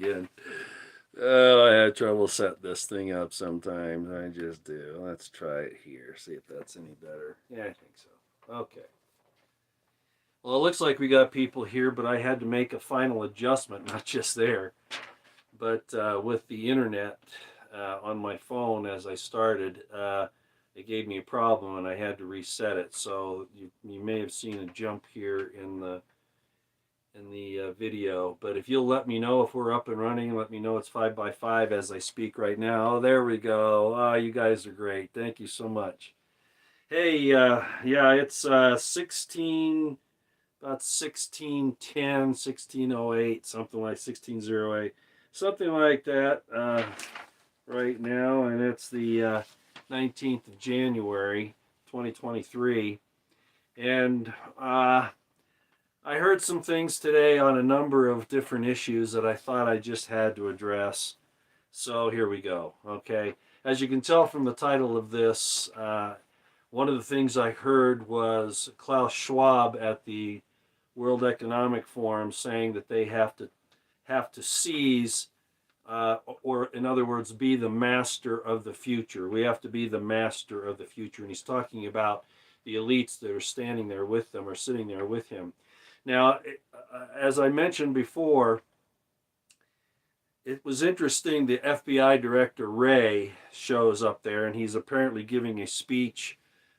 again. Oh, I have trouble setting this thing up sometimes. I just do. Let's try it here. See if that's any better. Yeah, I think so. Okay. Well, it looks like we got people here, but I had to make a final adjustment, not just there, but with the internet on my phone as I started, it gave me a problem and I had to reset it. So you may have seen a jump here in the video. But if you'll let me know if we're up and running, let me know it's 5x5 as I speak right now. Oh, there we go. Oh, you guys are great. Thank you so much. Hey, yeah, it's 16, about 1610, 1608, something like 1608, something like that right now. And it's the 19th of January, 2023. And I heard some things today on a number of different issues that I thought I just had to address. So here we go. Okay. As you can tell from the title of this, one of the things I heard was Klaus Schwab at the World Economic Forum saying that they have to seize, or in other words, be the master of the future. We have to be the master of the future, and he's talking about the elites that are standing there with them or sitting there with him. Now, as I mentioned before, it was interesting. The FBI director Ray shows up there, and he's apparently giving a speech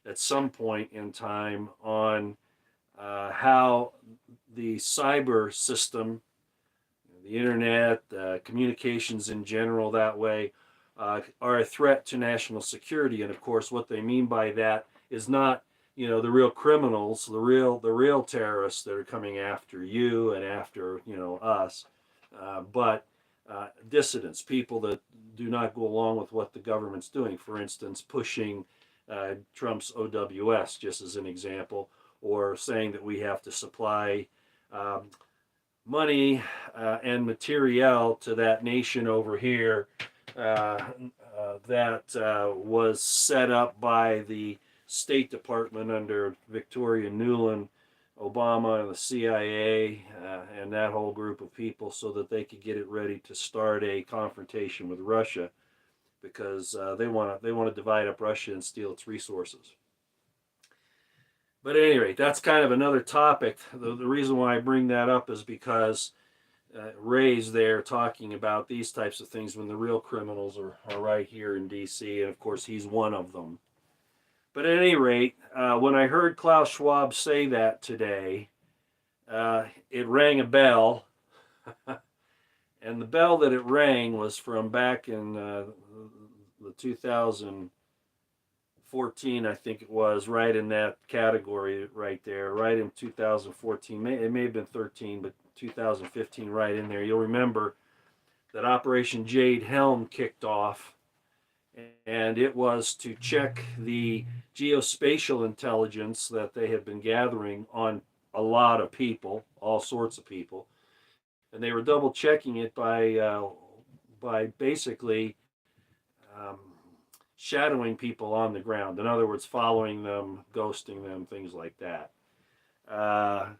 at some point in time on how the cyber system, the internet, communications in general, that way, are a threat to national security. And of course, what they mean by that is not, the real criminals, the real terrorists that are coming after you and after, us, but dissidents, people that do not go along with what the government's doing. For instance, pushing Trump's OWS, just as an example, or saying that we have to supply money and materiel to that nation over here that was set up by the State Department under Victoria Nuland, Obama, and the CIA, and that whole group of people, so that they could get it ready to start a confrontation with Russia, because they want to divide up Russia and steal its resources. But at any rate, that's kind of another topic. The reason why I bring that up is because Ray's there talking about these types of things when the real criminals are right here in D.C., and of course he's one of them. But at any rate, when I heard Klaus Schwab say that today, it rang a bell. And the bell that it rang was from back in the 2014, I think it was, right in that category right there, right in 2014. It may have been 13, but 2015, right in there. You'll remember that Operation Jade Helm kicked off, and it was to check the geospatial intelligence that they had been gathering on a lot of people, all sorts of people, and they were double checking it by basically shadowing people on the ground. In other words, following them, ghosting them, things like that. And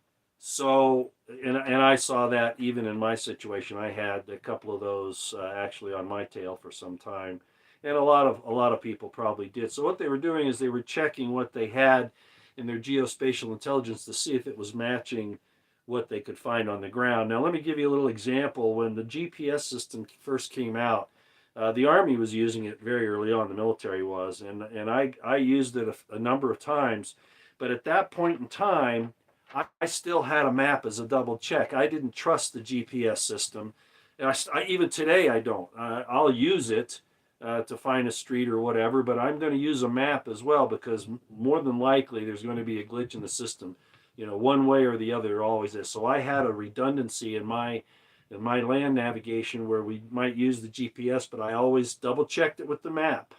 I saw that even in my situation. I had a couple of those actually on my tail for some time, and a lot of people probably did. So what they were doing is they were checking what they had in their geospatial intelligence to see if it was matching what they could find on the ground. Now, let me give you a little example. When the GPS system first came out, the Army was using it very early on, the military was, and I used it a number of times. But at that point in time, I still had a map as a double check. I didn't trust the GPS system. And even today, I don't. I'll use it to find a street or whatever, but I'm going to use a map as well, because more than likely there's going to be a glitch in the system. One way or the other, there always is. So I had a redundancy in my land navigation where we might use the GPS, but I always double checked it with the map.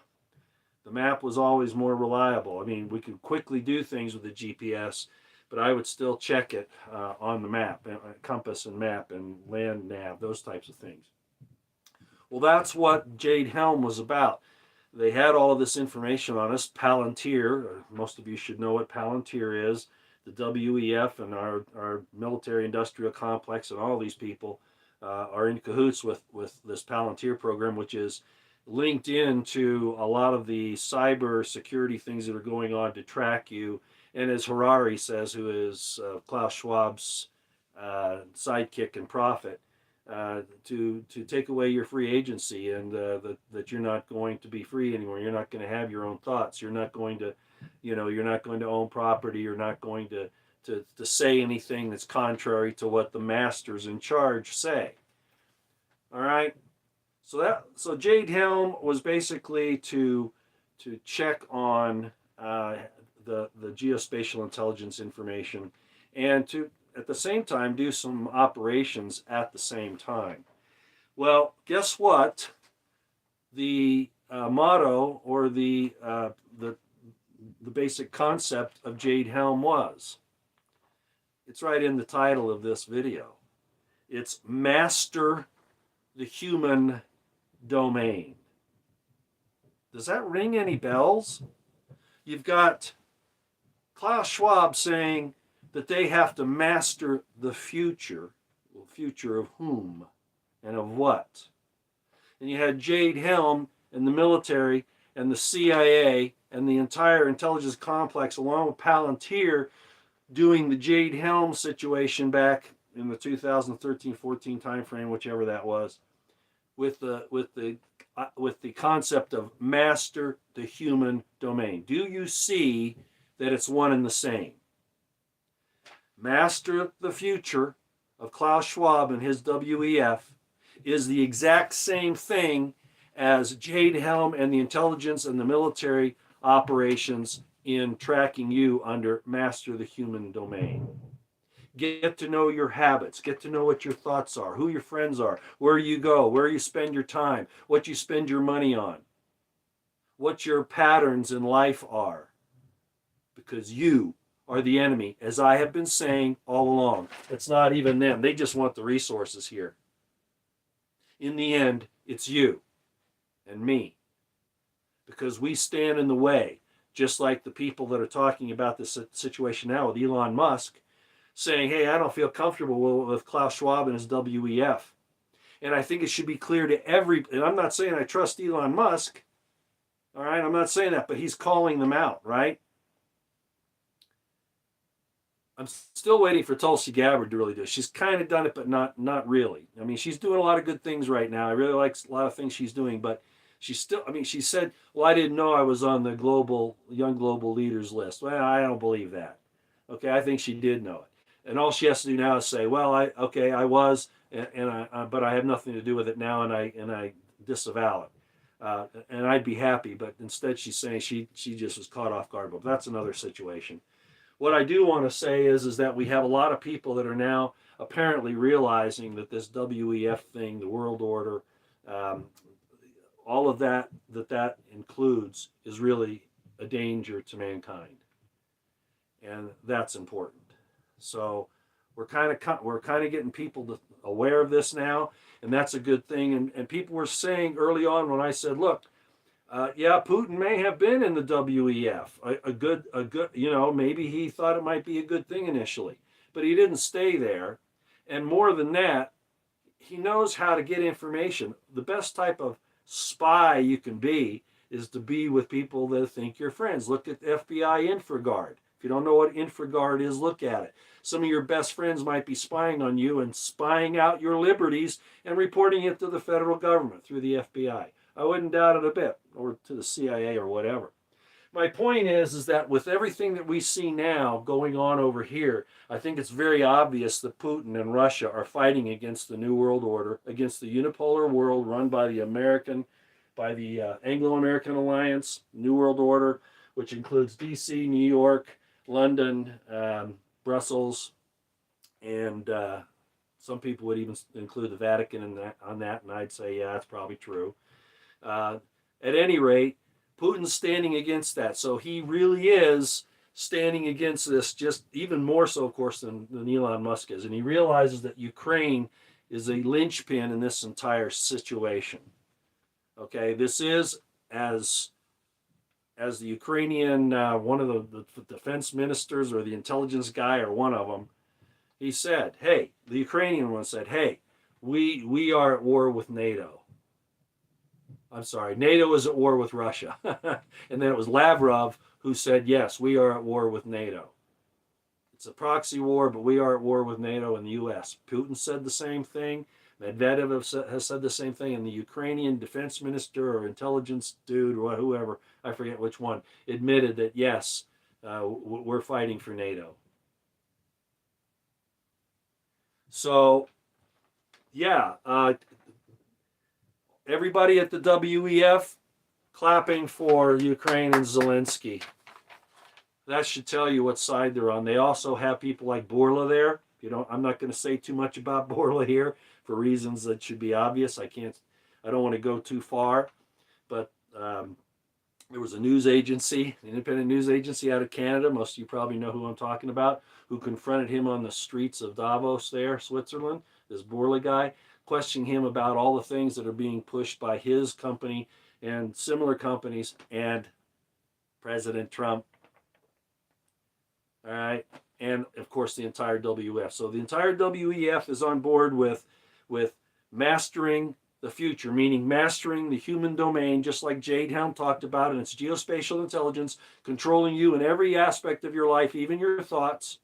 The map was always more reliable. I mean, we could quickly do things with the GPS, but I would still check it on the map, compass and map and land nav, those types of things. Well, that's what Jade Helm was about. They had all of this information on us. Palantir, most of you should know what Palantir is, the WEF and our military industrial complex and all these people are in cahoots with this Palantir program, which is linked into a lot of the cyber security things that are going on to track you. And as Harari says, who is Klaus Schwab's sidekick and prophet, to take away your free agency, and that you're not going to be free anymore. You're not going to have your own thoughts. You're not going to, you're not going to own property. You're not going to say anything that's contrary to what the masters in charge say. All right. So Jade Helm was basically to check on the geospatial intelligence information, and to at the same time do some operations at the same time. Well, guess what? The motto, or the basic concept of Jade Helm was. It's right in the title of this video. It's master the human domain. Does that ring any bells? You've got Klaus Schwab saying that they have to master the future. Well, future of whom and of what? And you had Jade Helm and the military and the CIA and the entire intelligence complex, along with Palantir, doing the Jade Helm situation back in the 2013-14 timeframe, whichever that was, with the concept of master the human domain. Do you see that it's one and the same? Master the future of Klaus Schwab and his WEF is the exact same thing as Jade Helm and the intelligence and the military operations in tracking you under master the human domain. Get to know your habits. Get to know what your thoughts are, who your friends are, where you go, where you spend your time, what you spend your money on, what your patterns in life are. Because you are the enemy, as I have been saying all along. It's not even them. They just want the resources here. In the end, it's you and me. Because we stand in the way, just like the people that are talking about this situation now with Elon Musk, saying, hey, I don't feel comfortable with Klaus Schwab and his WEF. And I think it should be clear to and I'm not saying I trust Elon Musk, all right, I'm not saying that, but he's calling them out, right? I'm still waiting for Tulsi Gabbard to really do it. She's kind of done it, but not really. I mean, she's doing a lot of good things right now. I really like a lot of things she's doing, but she's still, she said, well, I didn't know I was on the young global leaders list. Well, I don't believe that. Okay, I think she did know it. And all she has to do now is say, well, I was, but I have nothing to do with it now, and I disavow it. And I'd be happy, but instead she's saying she just was caught off guard. But that's another situation. What I do want to say is that we have a lot of people that are now apparently realizing that this WEF thing, the world order, all of that includes, is really a danger to mankind, and that's important. So we're kind of getting people aware of this now, and that's a good thing. And people were saying early on when I said, look, yeah, Putin may have been in the WEF, a good, maybe he thought it might be a good thing initially, but he didn't stay there. And more than that, he knows how to get information. The best type of spy you can be is to be with people that think you're friends. Look at FBI InfraGard. If you don't know what InfraGard is, look at it. Some of your best friends might be spying on you and spying out your liberties and reporting it to the federal government through the FBI. I wouldn't doubt it a bit, or to the CIA or whatever. My point is that with everything that we see now going on over here, I think it's very obvious that Putin and Russia are fighting against the New World Order, against the unipolar world run by the Anglo-American Alliance, New World Order, which includes DC, New York, London, Brussels, and some people would even include the Vatican on that, and I'd say, yeah, that's probably true. At any rate, Putin's standing against that. So he really is standing against this, just even more so, of course, than Elon Musk is. And he realizes that Ukraine is a linchpin in this entire situation. Okay, this is, as the Ukrainian, one of the defense ministers or the intelligence guy or one of them, he said, hey, the Ukrainian one said, hey, we are at war with NATO. I'm sorry, NATO is at war with Russia. And then it was Lavrov who said, yes, we are at war with NATO. It's a proxy war, but we are at war with NATO and the U.S. Putin said the same thing. Medvedev has said the same thing, and the Ukrainian defense minister or intelligence dude or whoever, I forget which one, admitted that yes, we're fighting for NATO. So, yeah, everybody at the WEF clapping for Ukraine and Zelensky. That should tell you what side they're on. They also have people like Borla there. I'm not going to say too much about Borla here for reasons that should be obvious. I don't want to go too far, but there was a news agency, an independent news agency out of Canada. Most of you probably know who I'm talking about, who confronted him on the streets of Davos there, Switzerland, this Borla guy, questioning him about all the things that are being pushed by his company and similar companies and President Trump. All right, and of course the entire WEF. So the entire WEF is on board with mastering the future, meaning mastering the human domain, just like Jade Helm talked about, and it's geospatial intelligence controlling you in every aspect of your life, even your thoughts.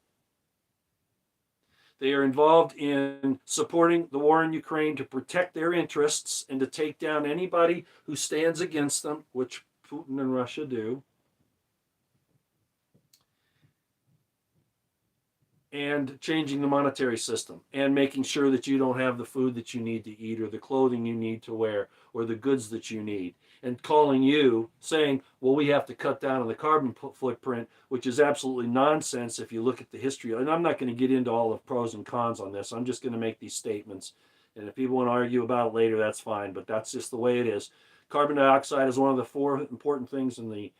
They are involved in supporting the war in Ukraine to protect their interests and to take down anybody who stands against them, which Putin and Russia do. And changing the monetary system and making sure that you don't have the food that you need to eat or the clothing you need to wear or the goods that you need, and calling you saying, well, we have to cut down on the carbon footprint, which is absolutely nonsense if you look at the history. And I'm not going to get into all the pros and cons on this. I'm just going to make these statements. And if people want to argue about it later, that's fine, but that's just the way it is. Carbon dioxide is one of the 4 important things in the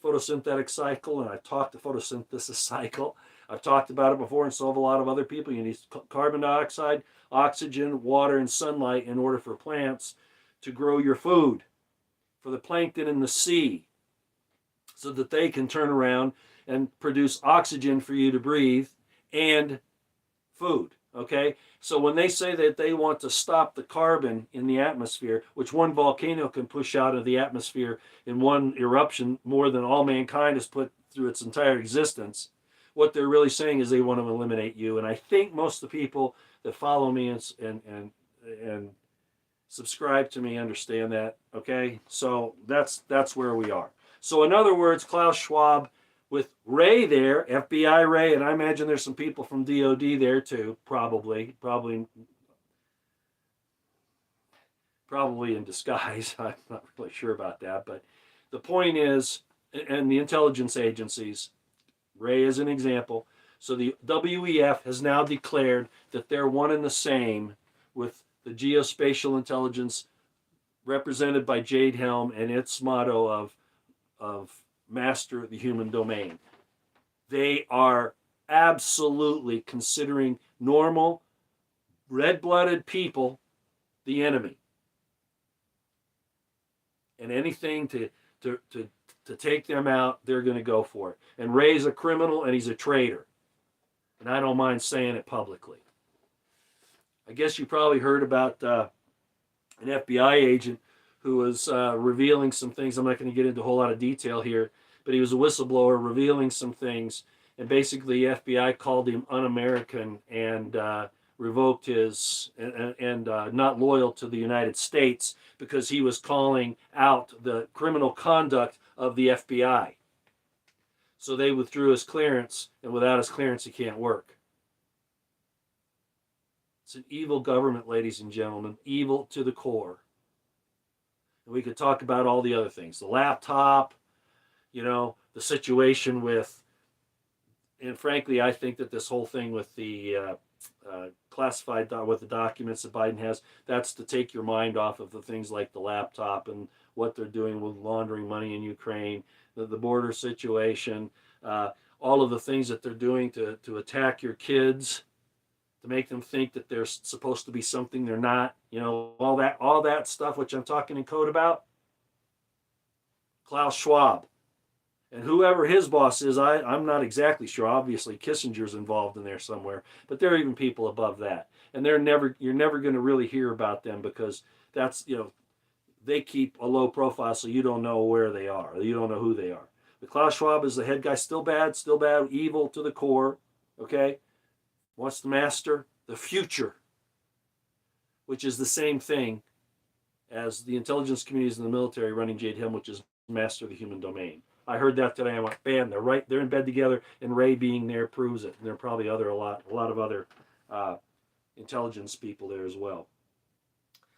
photosynthetic cycle, and I've talked the photosynthesis cycle. I've talked about it before, and so have a lot of other people. You need carbon dioxide, oxygen, water, and sunlight in order for plants to grow your food, for the plankton in the sea, so that they can turn around and produce oxygen for you to breathe and food. Okay? So when they say that they want to stop the carbon in the atmosphere, which one volcano can push out of the atmosphere in one eruption more than all mankind has put through its entire existence, what they're really saying is they want to eliminate you. And I think most of the people that follow me and subscribe to me understand that. Okay? So that's where we are. So in other words, Klaus Schwab with Ray there, FBI Ray, and I imagine there's some people from DOD there too, probably in disguise. I'm not really sure about that, but the point is, and the intelligence agencies, Ray is an example. So the WEF has now declared that they're one and the same with the geospatial intelligence represented by Jade Helm and its motto of master the human domain. They are absolutely considering normal, red-blooded people the enemy. And anything to take them out, they're going to go for it. And Ray's a criminal and he's a traitor. And I don't mind saying it publicly. I guess you probably heard about an FBI agent who was revealing some things. I'm not going to get into a whole lot of detail here, but he was a whistleblower revealing some things, and basically the FBI called him un-American and revoked his, and not loyal to the United States because he was calling out the criminal conduct of the FBI. So they withdrew his clearance, and without his clearance he can't work. It's an evil government, ladies and gentlemen, evil to the core. And we could talk about all the other things, the laptop, the situation with, and frankly, I think that this whole thing with the classified, with the documents that Biden has, that's to take your mind off of the things like the laptop and what they're doing with laundering money in Ukraine, the border situation, all of the things that they're doing to attack your kids, to make them think that they're supposed to be something they're not, all that stuff, which I'm talking in code about. Klaus Schwab. And whoever his boss is, I'm not exactly sure. Obviously, Kissinger's involved in there somewhere, but there are even people above that, and you're never going to really hear about them because that's they keep a low profile, so you don't know where they are, you don't know who they are. But Klaus Schwab is the head guy, still bad, evil to the core. Okay, wants to master the future, which is the same thing as the intelligence communities in the military running Jade Helm, which is master the human domain. I heard that today. I went, bam, they're right. They're in bed together, and Ray being there proves it. And there are probably a lot of other intelligence people there as well.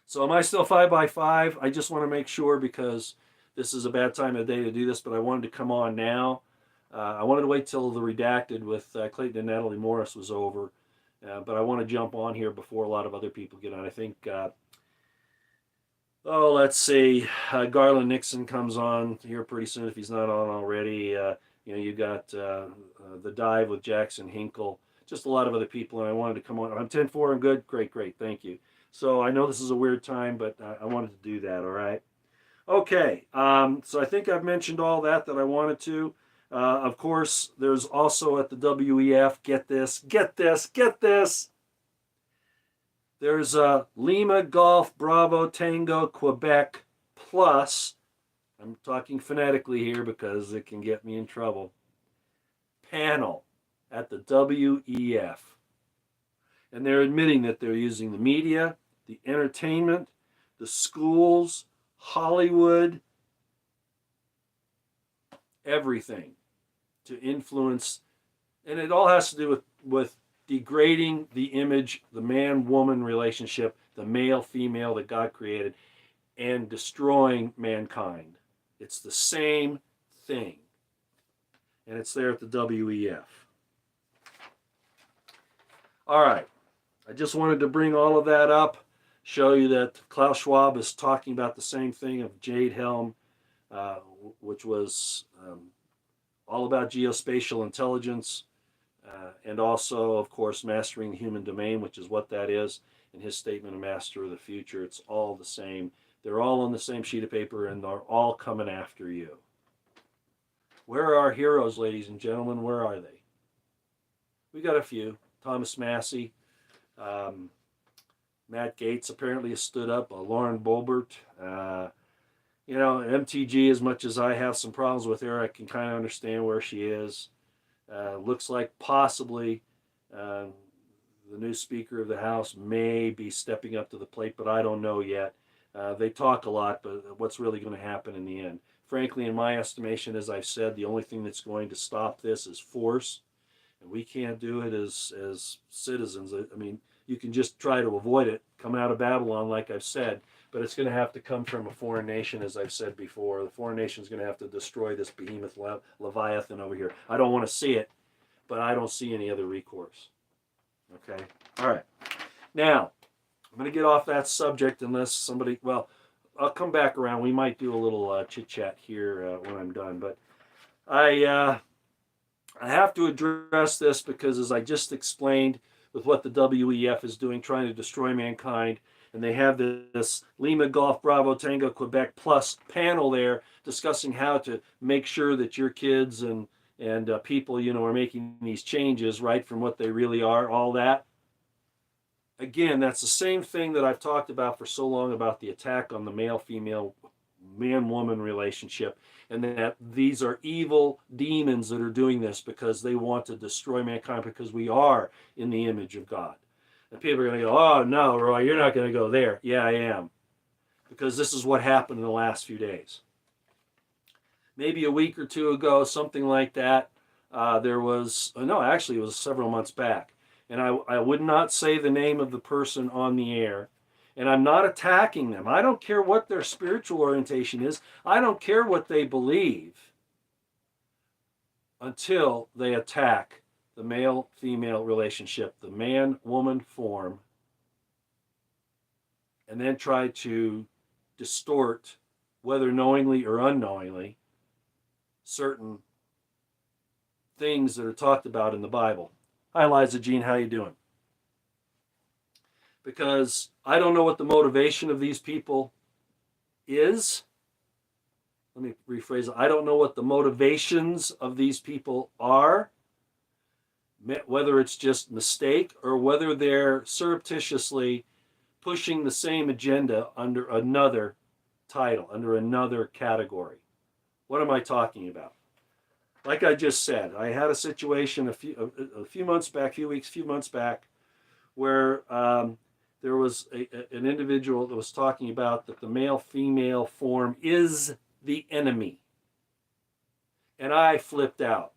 So am I still 5x5? I just want to make sure because this is a bad time of day to do this, but I wanted to come on now. I wanted to wait till the redacted with Clayton and Natalie Morris was over, but I want to jump on here before a lot of other people get on. I think let's see. Garland Nixon comes on here pretty soon if he's not on already. You got the dive with Jackson Hinkle. Just a lot of other people, and I wanted to come on. I'm 10-4 and good. Great, thank you. So I know this is a weird time, but I wanted to do that. All right. Okay. So I think I've mentioned all that I wanted to. Of course, there's also at the WEF. Get this. There's Lima Golf Bravo Tango Quebec Plus. I'm talking phonetically here because it can get me in trouble. Panel at the WEF. And they're admitting that they're using the media, the entertainment, the schools, Hollywood, everything to influence. And it all has to do with degrading the image, the man-woman relationship, the male-female that God created, and destroying mankind. It's the same thing. And it's there at the WEF. All right. I just wanted to bring all of that up, show you that Klaus Schwab is talking about the same thing of Jade Helm, which was all about geospatial intelligence, and also, of course, mastering the human domain, which is what that is in his statement of Master of the Future. It's all the same. They're all on the same sheet of paper, and they're all coming after you. Where are our heroes, ladies and gentlemen? Where are they? We got a few. Thomas Massey. Matt Gaetz apparently has stood up. Lauren Boebert. MTG, as much as I have some problems with her, I can kind of understand where she is. Looks like possibly the new Speaker of the House may be stepping up to the plate, but I don't know yet. They talk a lot, but what's really going to happen in the end? Frankly, in my estimation, as I've said, the only thing that's going to stop this is force. And we can't do it as citizens. I mean, you can just try to avoid it, come out of Babylon, like I've said, but it's going to have to come from a foreign nation, as I've said before. The foreign nation is going to have to destroy this behemoth Leviathan over here. I don't want to see it, but I don't see any other recourse. Okay? All right. Now, I'm going to get off that subject unless somebody, well, I'll come back around. We might do a little chit-chat here when I'm done, but I have to address this because, as I just explained, with what the WEF is doing, trying to destroy mankind, and they have this Lima Golf Bravo Tango Quebec Plus panel there discussing how to make sure that your kids and people, are making these changes right from what they really are, all that. Again, that's the same thing that I've talked about for so long about the attack on the male-female, man-woman relationship, and that these are evil demons that are doing this because they want to destroy mankind because we are in the image of God. And people are going to go, oh, no, Roy, you're not going to go there. Yeah, I am. Because this is what happened in the last few days. Maybe a week or two ago, something like that, there was, actually it was several months back. And I would not say the name of the person on the air. And I'm not attacking them. I don't care what their spiritual orientation is. I don't care what they believe until they attack the male-female relationship, the man-woman form, and then try to distort, whether knowingly or unknowingly, certain things that are talked about in the Bible. Hi, Liza Jean, how you doing? Because I don't know what the motivation of these people is. let me rephrase it. I don't know what the motivations of these people are, whether it's just mistake or whether they're surreptitiously pushing the same agenda under another title, under another category. What am I talking about? Like I just said, I had a situation a few months back, few months back, where there was an individual that was talking about that the male-female form is the enemy. And I flipped out.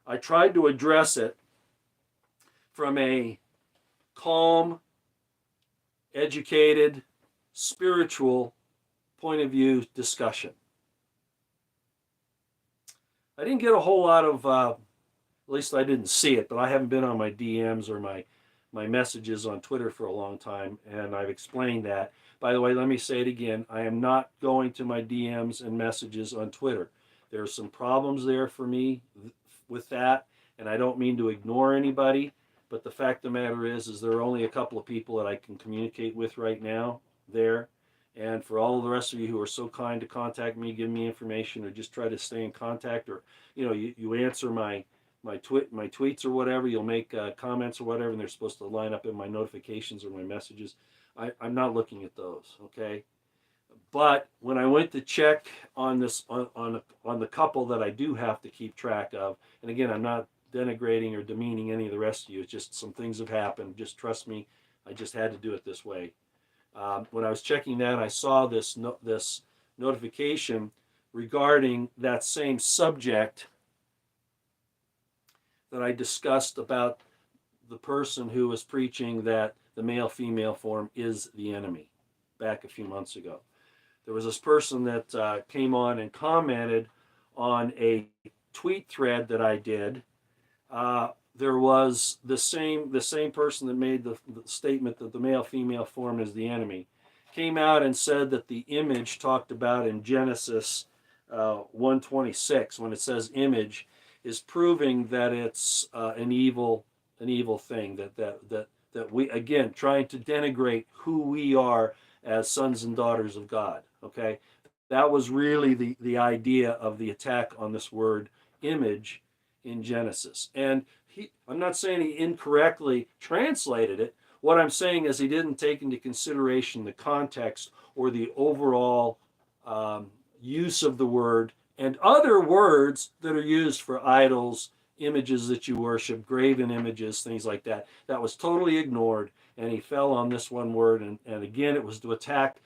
I tried to address it from a calm, educated, spiritual point of view discussion. I didn't get a whole lot of, at least I didn't see it, but I haven't been on my DMs or my messages on Twitter for a long time, and I've explained that. By the way, let me say it again. I am not going to my DMs and messages on Twitter. There are some problems there for me with that, and I don't mean to ignore anybody, but the fact of the matter is there are only a couple of people that I can communicate with right now there. And for all of the rest of you who are so kind to contact me, give me information, or just try to stay in contact, or you answer my tweets or whatever, you'll make comments or whatever, and they're supposed to line up in my notifications or my messages. I'm not looking at those, okay? But when I went to check on this on the couple that I do have to keep track of, and again, I'm not denigrating or demeaning any of the rest of you. It's just some things have happened. Just trust me. I just had to do it this way. When I was checking that, I saw this notification regarding that same subject that I discussed about the person who was preaching that the male-female form is the enemy back a few months ago. There was this person that came on and commented on a tweet thread that I did. There was the same person that made the statement that the male-female form is the enemy, came out and said that the image talked about in Genesis 1:26, when it says image, is proving that it's an evil thing, that we, again, trying to denigrate who we are as sons and daughters of God. Okay, that was really the idea of the attack on this word image in Genesis. And I'm not saying he incorrectly translated it. What I'm saying is he didn't take into consideration the context or the overall use of the word and other words that are used for idols, images that you worship, graven images, things like that. That was totally ignored, and he fell on this one word. And again, it was to attack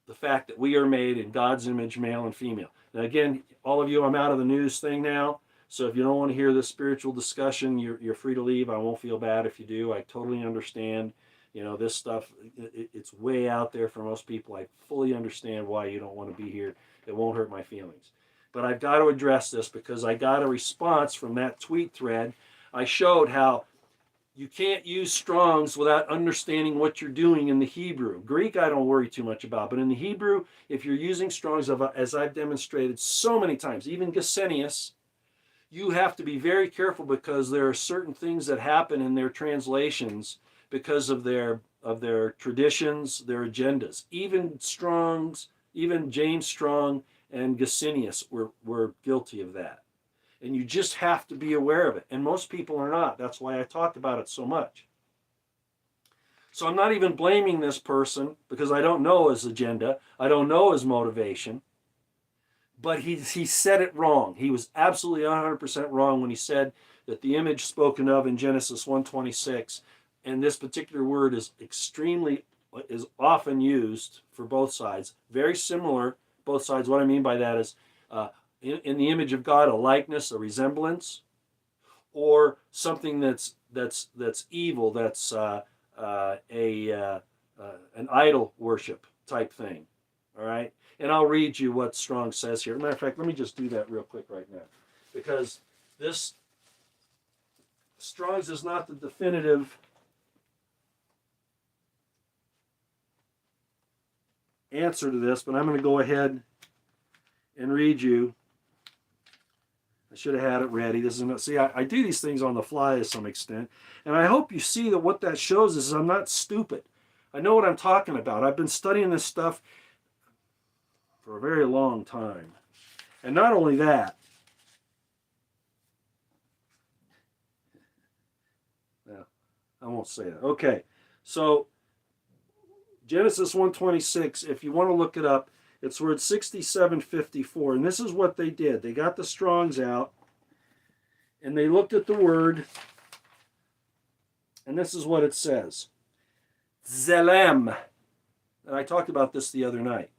the fact that we are made in God's image, male and female. Now, again, all of you, I'm out of the news thing now. So if you don't want to hear this spiritual discussion, you're free to leave. I won't feel bad if you do. I totally understand. This stuff, it's way out there for most people. I fully understand why you don't want to be here. It won't hurt my feelings. But I've got to address this because I got a response from that tweet thread. I showed how you can't use Strong's without understanding what you're doing in the Hebrew. Greek, I don't worry too much about. But in the Hebrew, if you're using Strong's, as I've demonstrated so many times, even Gesenius, you have to be very careful because there are certain things that happen in their translations because of their traditions, their agendas. Even Strong's, even James Strong and Gesenius were guilty of that. And you just have to be aware of it. And most people are not. That's why I talked about it so much. So I'm not even blaming this person because I don't know his agenda. I don't know his motivation. But he said it wrong. He was absolutely 100% wrong when he said that the image spoken of in Genesis 1:26, and this particular word is often used for both sides. Very similar, both sides. What I mean by that is in the image of God, a likeness, a resemblance, or something that's evil, that's an idol worship type thing. All right. And I'll read you what Strong says here. Matter of fact, let me just do that real quick right now. Because this Strong's is not the definitive answer to this, but I'm going to go ahead and read you. I should have had it ready. This is see, I do these things on the fly to some extent. And I hope you see that what that shows is I'm not stupid. I know what I'm talking about. I've been studying this stuff. for a very long time. And not only that, no, I won't say that. Okay, so Genesis 1:26, if you want to look it up, it's word 6754. And this is what they did. They got the Strongs out, and they looked at the word, and this is what it says. Zelem. And I talked about this the other night.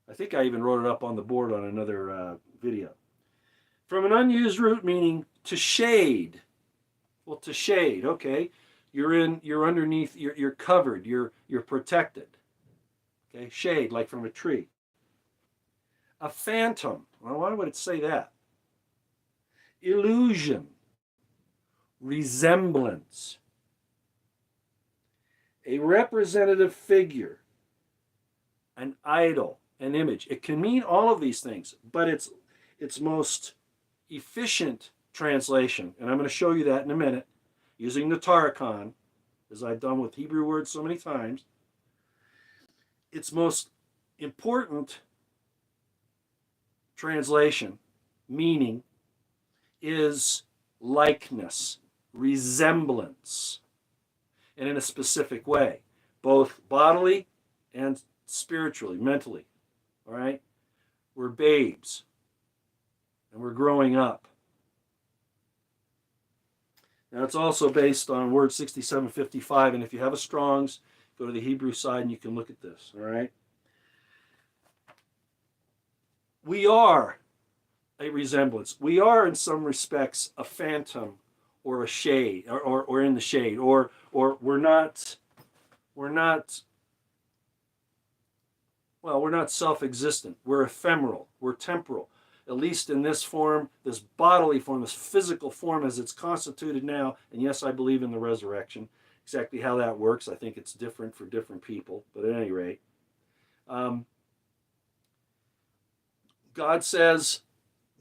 I think I even wrote it up on the board on another video. From an unused root meaning to shade. Well, to shade, okay. You're underneath, you're covered, you're protected. Okay, shade, like from a tree. A phantom. Well, why would it say that? Illusion. Resemblance. A representative figure. An idol. An image. It can mean all of these things, but its most efficient translation, and I'm going to show you that in a minute, using the Tarachon, as I've done with Hebrew words so many times, its most important translation, meaning, is likeness, resemblance, and in a specific way, both bodily and spiritually, mentally. All right? We're babes, and we're growing up. Now, it's also based on word 6755, and if you have a Strong's, go to the Hebrew side and you can look at this, all right? We are a resemblance. We are, in some respects, a phantom or a shade, or in the shade, or we're not self-existent. We're ephemeral. We're temporal. At least in this form, this bodily form, this physical form as it's constituted now. And yes, I believe in the resurrection. Exactly how that works, I think it's different for different people. But at any rate, God says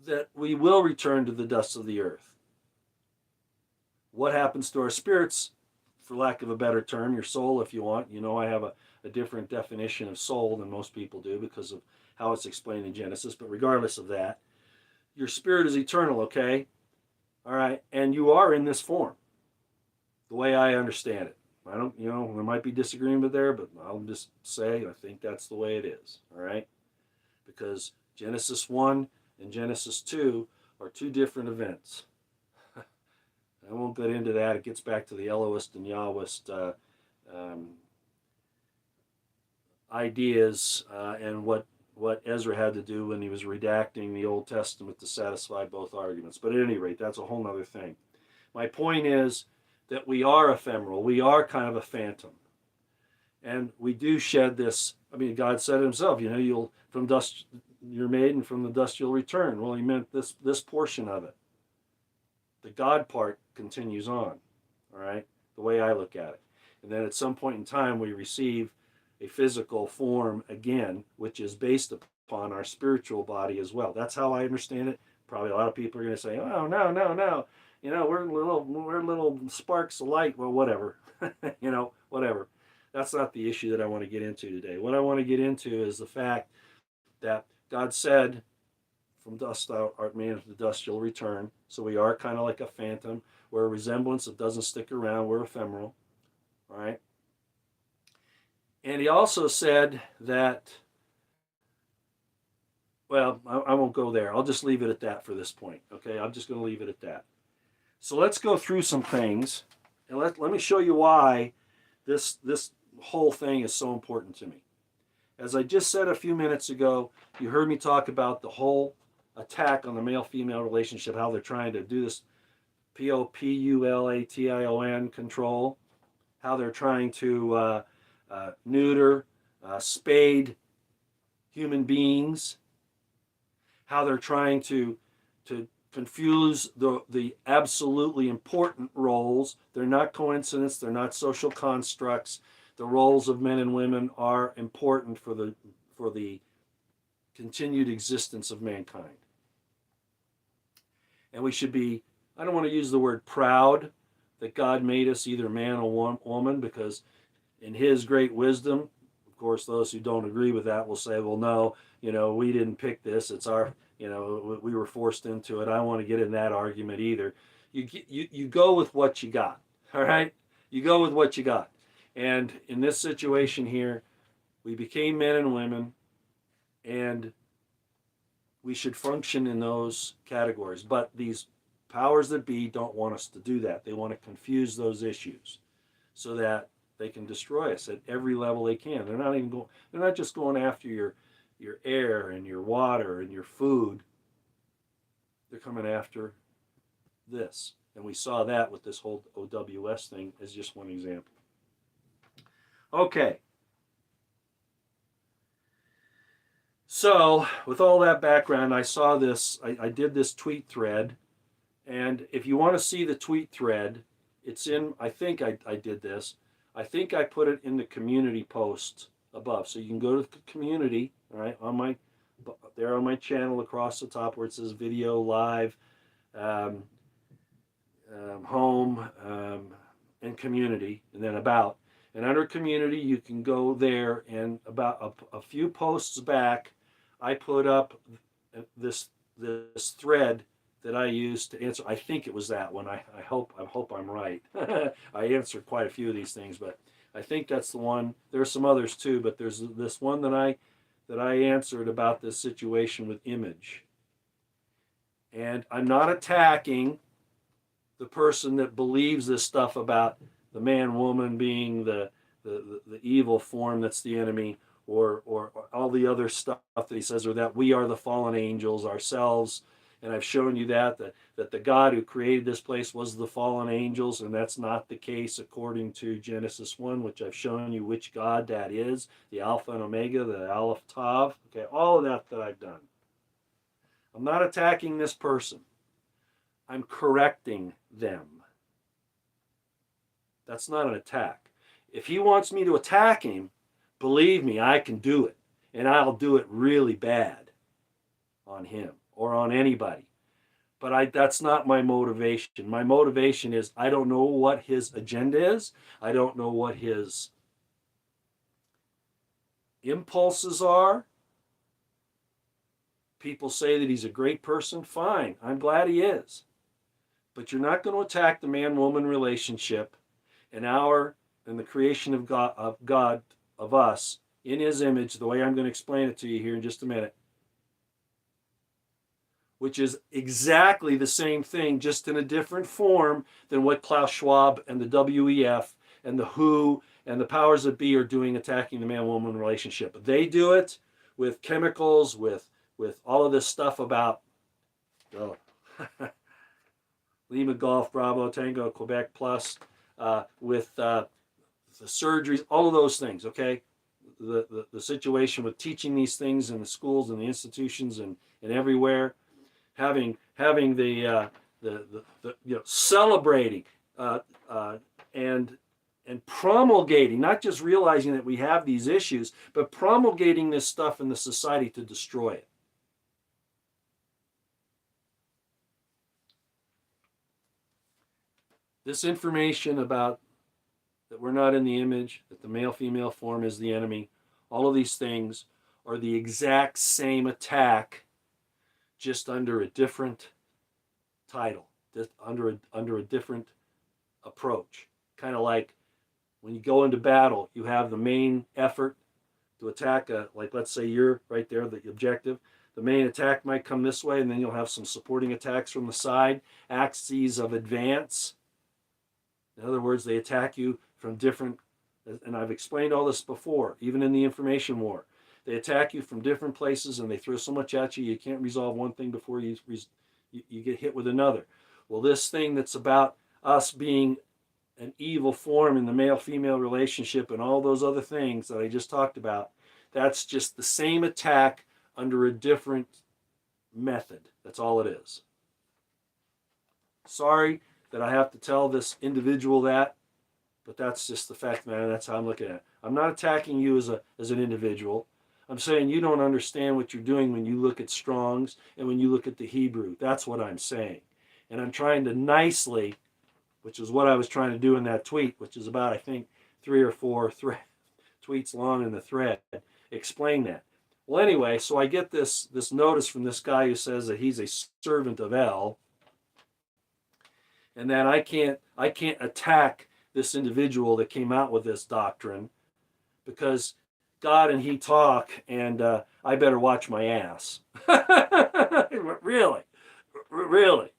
that we will return to the dust of the earth. What happens to our spirits, for lack of a better term, your soul if you want. You know I have a different definition of soul than most people do because of how it's explained in Genesis, but regardless of that, your spirit is eternal, okay? All right, and you are in this form, the way I understand it. I don't, there might be disagreement there, but I'll just say I think that's the way it is, all right? Because Genesis 1 and Genesis 2 are two different events. I won't get into that. It gets back to the Elohist and Yahwist ideas and what Ezra had to do when he was redacting the Old Testament to satisfy both arguments. But at any rate, that's a whole other thing. My point is that we are ephemeral. We are kind of a phantom. And we do shed this. I mean, God said it himself, you'll from dust you're made and from the dust you'll return. Well, he meant this portion of it. The God part continues on, all right, the way I look at it. And then at some point in time, we receive a physical form again, which is based upon our spiritual body as well. That's how I understand it. Probably a lot of people are going to say, oh, no. We're little sparks of light. Well, whatever. Whatever. That's not the issue that I want to get into today. What I want to get into is the fact that God said, from dust art man, to the dust you'll return. So we are kind of like a phantom. We're a resemblance that doesn't stick around. We're ephemeral. All right. And he also said that, well, I won't go there. I'll just leave it at that for this point. Okay, I'm just going to leave it at that. So let's go through some things, and let me show you why this whole thing is so important to me. As I just said a few minutes ago, you heard me talk about the whole attack on the male-female relationship, how they're trying to do this population control, how they're trying to neuter, spade human beings, how they're trying to confuse the absolutely important roles. They're not coincidence, they're not social constructs. The roles of men and women are important for the continued existence of mankind. And we should be, I don't want to use the word proud that God made us either man or woman, because in his great wisdom, course, those who don't agree with that will say, well, no, we didn't pick this. It's our, we were forced into it. I don't want to get in that argument either. You go with what you got, all right? You go with what you got. And in this situation here, we became men and women, and we should function in those categories. But these powers that be don't want us to do that. They want to confuse those issues so that they can destroy us at every level they can. They're not just going after your air and your water and your food. They're coming after this. And we saw that with this whole OWS thing as just one example. Okay. So, with all that background, I saw this, I did this tweet thread. And if you want to see the tweet thread, it's in, I think I did this. I think I put it in the community post above. So you can go to the community, all right, on my channel across the top where it says video, live, home, and community, and then about. And under community, you can go there, and about a few posts back, I put up this thread that I used to answer. I think it was that one. I hope I'm right. I answered quite a few of these things, but I think that's the one. There's some others too, but there's this one that I answered about this situation with image. And I'm not attacking the person that believes this stuff about the man woman being the evil form that's the enemy, or all the other stuff that he says, or that we are the fallen angels ourselves. And I've shown you that the God who created this place was the fallen angels, and that's not the case according to Genesis 1, which I've shown you which God that is, the Alpha and Omega, the Aleph Tav. Okay, all of that I've done. I'm not attacking this person. I'm correcting them. That's not an attack. If he wants me to attack him, believe me, I can do it. And I'll do it really bad on him or on anybody. But that's not my motivation. My motivation is I don't know what his agenda is. I don't know what his impulses are. People say that he's a great person. Fine. I'm glad he is. But you're not going to attack the man-woman relationship and the creation of God of us in his image, the way I'm going to explain it to you here in just a minute, which is exactly the same thing, just in a different form than what Klaus Schwab and the WEF and the WHO and the powers that be are doing, attacking the man-woman relationship. They do it with chemicals, with all of this stuff about Lima Golf, Bravo, Tango, Quebec Plus, with the surgeries, all of those things, okay? The situation with teaching these things in the schools and the institutions and everywhere, having the celebrating and promulgating, not just realizing that we have these issues, but promulgating this stuff in the society to destroy it. This information about that we're not in the image, that the male-female form is the enemy, all of these things are the exact same attack, just under a different title, under a different approach. Kind of like when you go into battle, you have the main effort to attack, like let's say you're right there, the objective. The main attack might come this way, and then you'll have some supporting attacks from the side, axes of advance. In other words, they attack you from different, and I've explained all this before, even in the information war. They attack you from different places, and they throw so much at you, you can't resolve one thing before you get hit with another. Well, this thing that's about us being an evil form in the male-female relationship and all those other things that I just talked about, that's just the same attack under a different method. That's all it is. Sorry that I have to tell this individual that, but that's just the fact, man. That's how I'm looking at it. I'm not attacking you as an individual. I'm saying you don't understand what you're doing when you look at Strong's and when you look at the Hebrew. That's what I'm saying. And I'm trying to nicely, which is what I was trying to do in that tweet, which is about, I think, 3 or 4 tweets long in the thread explain that. Well, anyway, so I get this notice from this guy who says that he's a servant of El, and that I can't attack this individual that came out with this doctrine because God and he talk, and I better watch my ass. Really, really.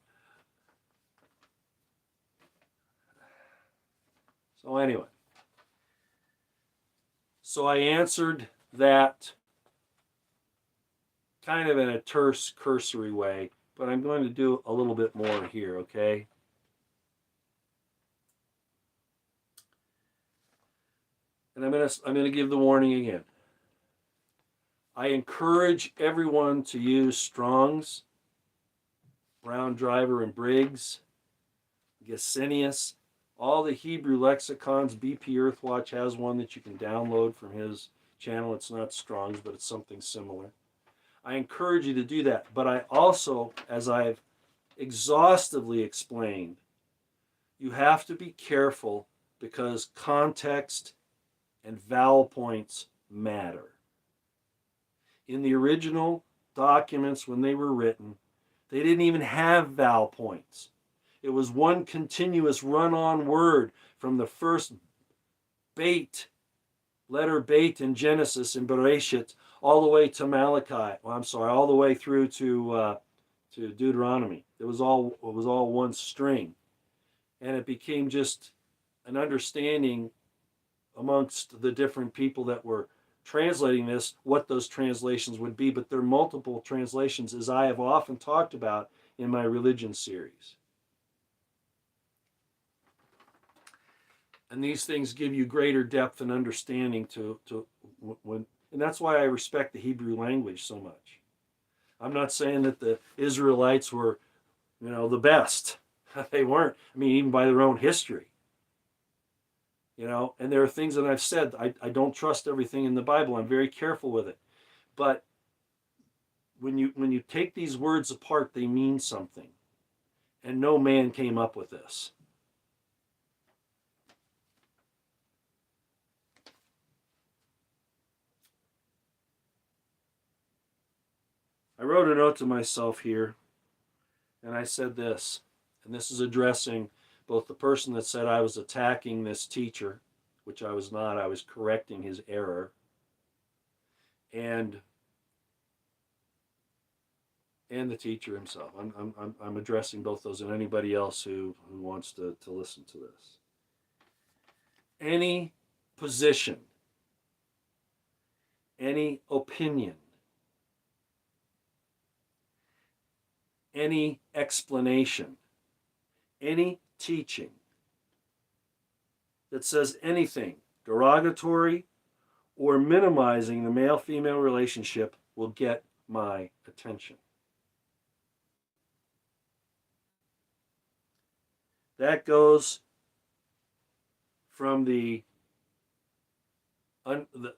So anyway, so I answered that kind of in a terse, cursory way, but I'm going to do a little bit more here, okay? And I'm gonna give the warning again. I encourage everyone to use Strong's, Brown, Driver, and Briggs, Gesenius, all the Hebrew lexicons. BP Earthwatch has one that you can download from his channel. It's not Strong's, but it's something similar. I encourage you to do that. But I also, as I've exhaustively explained, you have to be careful because context and vowel points matter. In the original documents, when they were written, they didn't even have vowel points. It was one continuous run-on word from the first letter bait in Genesis and Bereshit, all the way to Malachi. Well, I'm sorry, all the way through to Deuteronomy. It was all one string, and it became just an understanding amongst the different people that were translating this, what those translations would be. But there are multiple translations, as I have often talked about in my religion series. And these things give you greater depth and understanding and that's why I respect the Hebrew language so much. I'm not saying that the Israelites were, the best. They weren't. I mean, even by their own history. And there are things that I've said, I don't trust everything in the Bible. I'm very careful with it. But when you take these words apart, they mean something. And no man came up with this. I wrote a note to myself here, and I said this, and this is addressing both the person that said I was attacking this teacher, which I was not. I was correcting his error, and the teacher himself. I'm addressing both those, and anybody else who wants to listen to this. Any position, any opinion, any explanation, any teaching that says anything derogatory or minimizing the male-female relationship will get my attention. That goes from the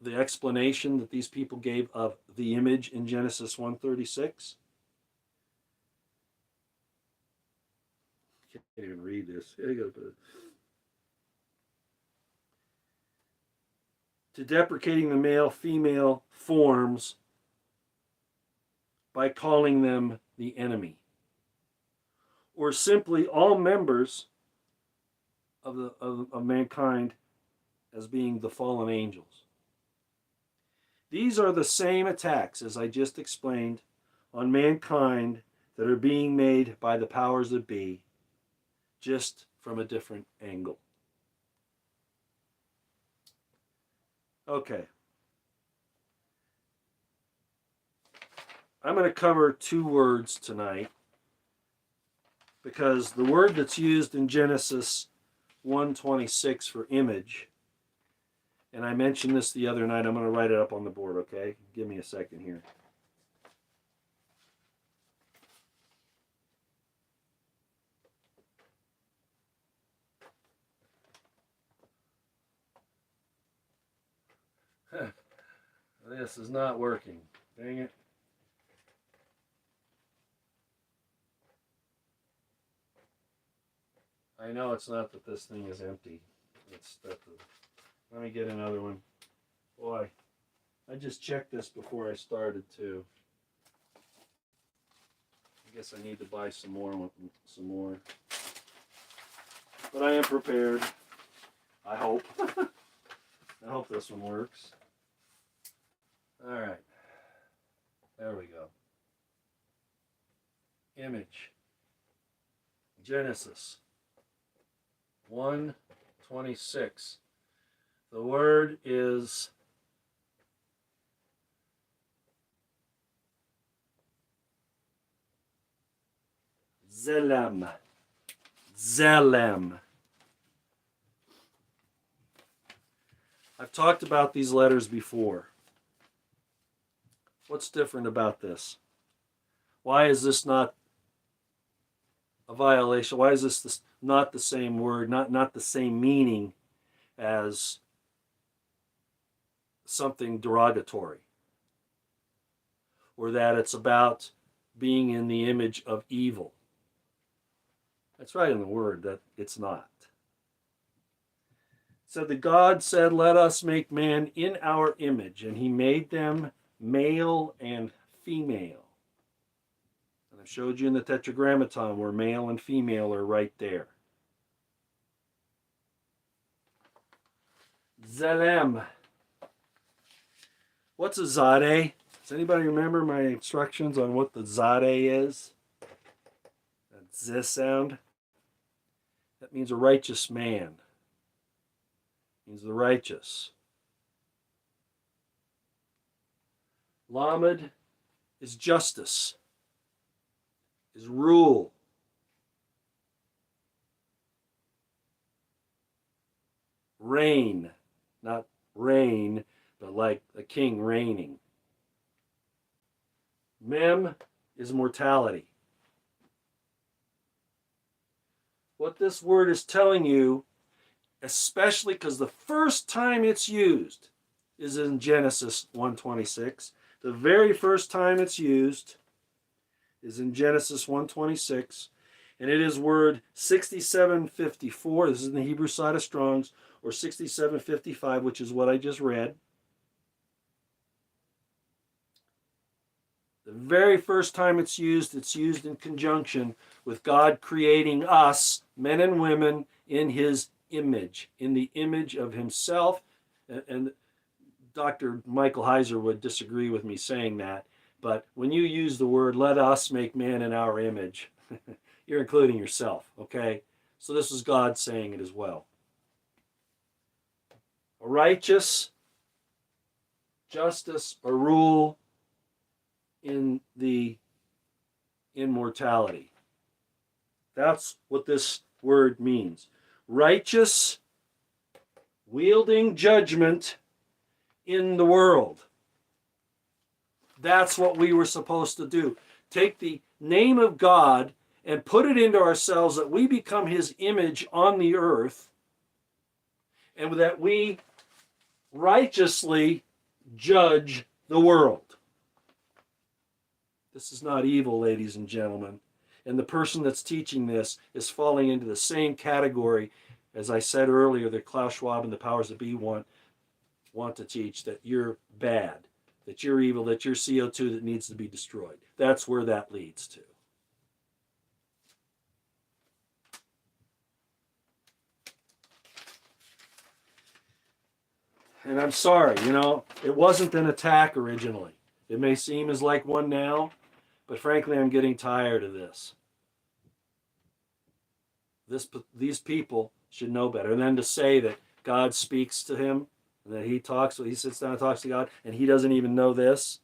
explanation that these people gave of the image in Genesis 1:36. Can't even read this. To deprecating the male-female forms by calling them the enemy, or simply all members of mankind as being the fallen angels. These are the same attacks, as I just explained, on mankind that are being made by the powers that be, just from a different angle. Okay. I'm going to cover two words tonight because the word that's used in Genesis 1:26 for image, and I mentioned this the other night. I'm going to write it up on the board, okay? Give me a second here. This is not working. Dang it. I know it's not that this thing is empty. It's that let me get another one. Boy, I just checked this before I started too. I guess I need to buy some more. But I am prepared. I hope. I hope this one works. All right. There we go. Image. Genesis 1:26. The word is Zelem. Zelem. I've talked about these letters before. What's different about this? Why is this not a violation? Why is this not the same word, not the same meaning as something derogatory? Or that it's about being in the image of evil? That's right in the word that it's not. So the God said, let us make man in our image, and he made them male and female. And I showed you in the Tetragrammaton where male and female are right there. Zelem. What's a Zade? Does anybody remember my instructions on what the Zade is? That Z sound. That means a righteous man. It means the righteous. Lamed is justice, is rule. Reign, not reign, but like a king reigning. Mem is mortality. What this word is telling you, especially because the first time it's used is in Genesis 1:26. The very first time it's used is in Genesis 1:26, and it is word 6754. This is in the Hebrew side of Strong's, or 6755, which is what I just read. The very first time it's used in conjunction with God creating us, men and women, in his image, in the image of himself. And Dr. Michael Heiser would disagree with me saying that, but when you use the word, let us make man in our image, you're including yourself, okay? So this is God saying it as well. A righteous justice, a rule in the immortality. That's what this word means. Righteous, wielding judgment in the world. That's what we were supposed to do. Take the name of God and put it into ourselves, that we become his image on the earth, and that we righteously judge the world. This is not evil, ladies and gentlemen. And the person that's teaching this is falling into the same category, as I said earlier, that Klaus Schwab and the powers that be want to teach, that you're bad, that you're evil, that you're CO2 that needs to be destroyed. That's where that leads to. And I'm sorry, it wasn't an attack originally. It may seem as like one now, but frankly, I'm getting tired of this. These people should know better. And then to say that God speaks to him, and that he sits down and talks to God, and he doesn't even know this,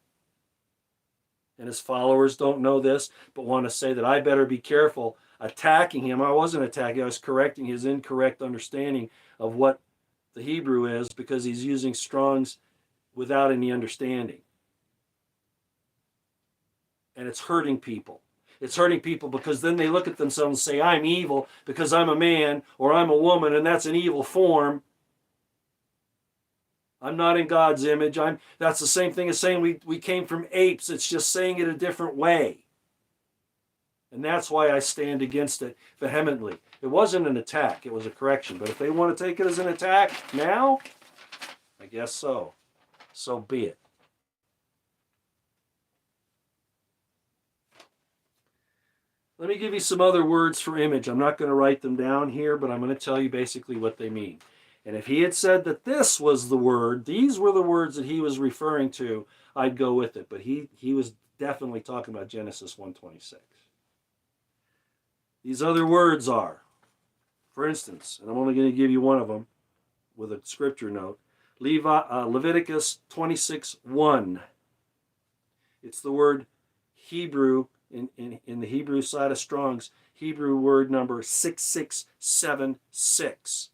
and his followers don't know this, but want to say that I better be careful attacking him. I wasn't attacking, I was correcting his incorrect understanding of what the Hebrew is, because he's using Strong's without any understanding. And it's hurting people. It's hurting people because then they look at themselves and say, I'm evil because I'm a man or I'm a woman, and that's an evil form. I'm not in God's image. That's the same thing as saying we came from apes. It's just saying it a different way. And that's why I stand against it vehemently. It wasn't an attack. It was a correction. But if they want to take it as an attack now, I guess so. so be it. Let me give you some other words for image. I'm not going to write them down here, but I'm going to tell you basically what they mean. And if he had said that this was the word, these were the words that he was referring to, I'd go with it. But he was definitely talking about Genesis 1:26. These other words are, for instance, and I'm only going to give you one of them with a scripture note, Leviticus 26:1. It's the word Hebrew, in the Hebrew side of Strong's, Hebrew word number 6676.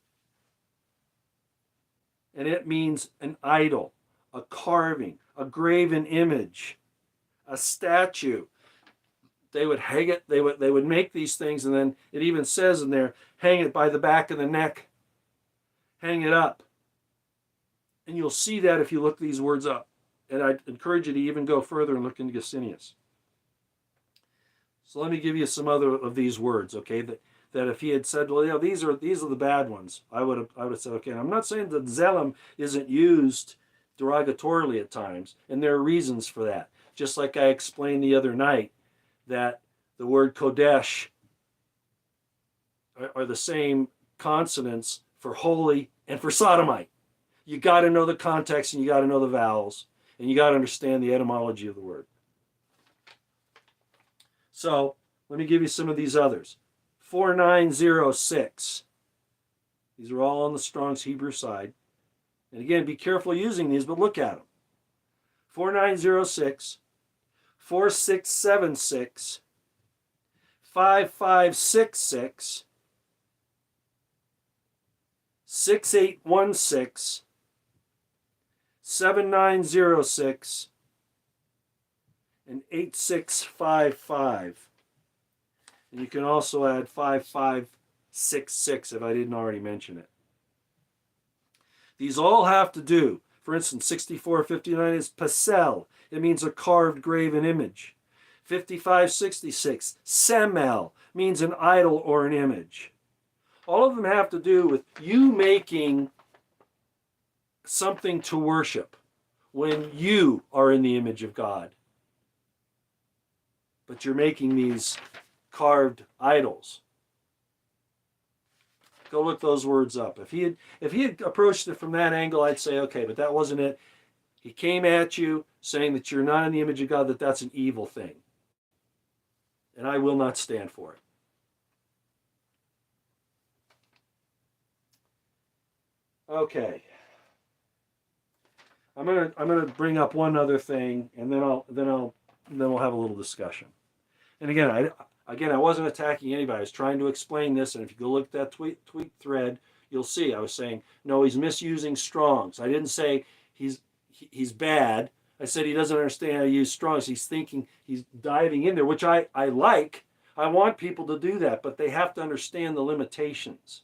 And it means an idol, a carving, a graven image, a statue. They would hang it, they would make these things, and then it even says in there, hang it by the back of the neck, hang it up. And you'll see that if you look these words up. And I'd encourage you to even go further and look into Gesenius. So let me give you some other of these words, okay? That if he had said, well, these are the bad ones, I would have said, okay. And I'm not saying that Zelem isn't used derogatorily at times, and there are reasons for that. Just like I explained the other night, that the word Kodesh are the same consonants for holy and for sodomite. You got to know the context, and you got to know the vowels, and you got to understand the etymology of the word. So let me give you some of these others. 4906. These are all on the Strong's Hebrew side. And again, be careful using these, but look at them. 4906, 4676, 5566, 6816, 7906, and 8655. And you can also add 5566 if I didn't already mention it. These all have to do, for instance, 6459 is pasel. It means a carved graven image. 5566, semel, means an idol or an image. All of them have to do with you making something to worship when you are in the image of God. But you're making these carved idols. Go look those words up. If he had approached it from that angle, I'd say, okay, but that wasn't it. He came at you saying that you're not in the image of God, that's an evil thing. And I will not stand for it. Okay. I'm gonna bring up one other thing, and then we'll have a little discussion. And again, I wasn't attacking anybody. I was trying to explain this, and if you go look at that tweet thread, you'll see I was saying, no, he's misusing Strong's. I didn't say he's bad. I said he doesn't understand how to use Strong's. He's thinking, he's diving in there, which I like. I want people to do that, but they have to understand the limitations.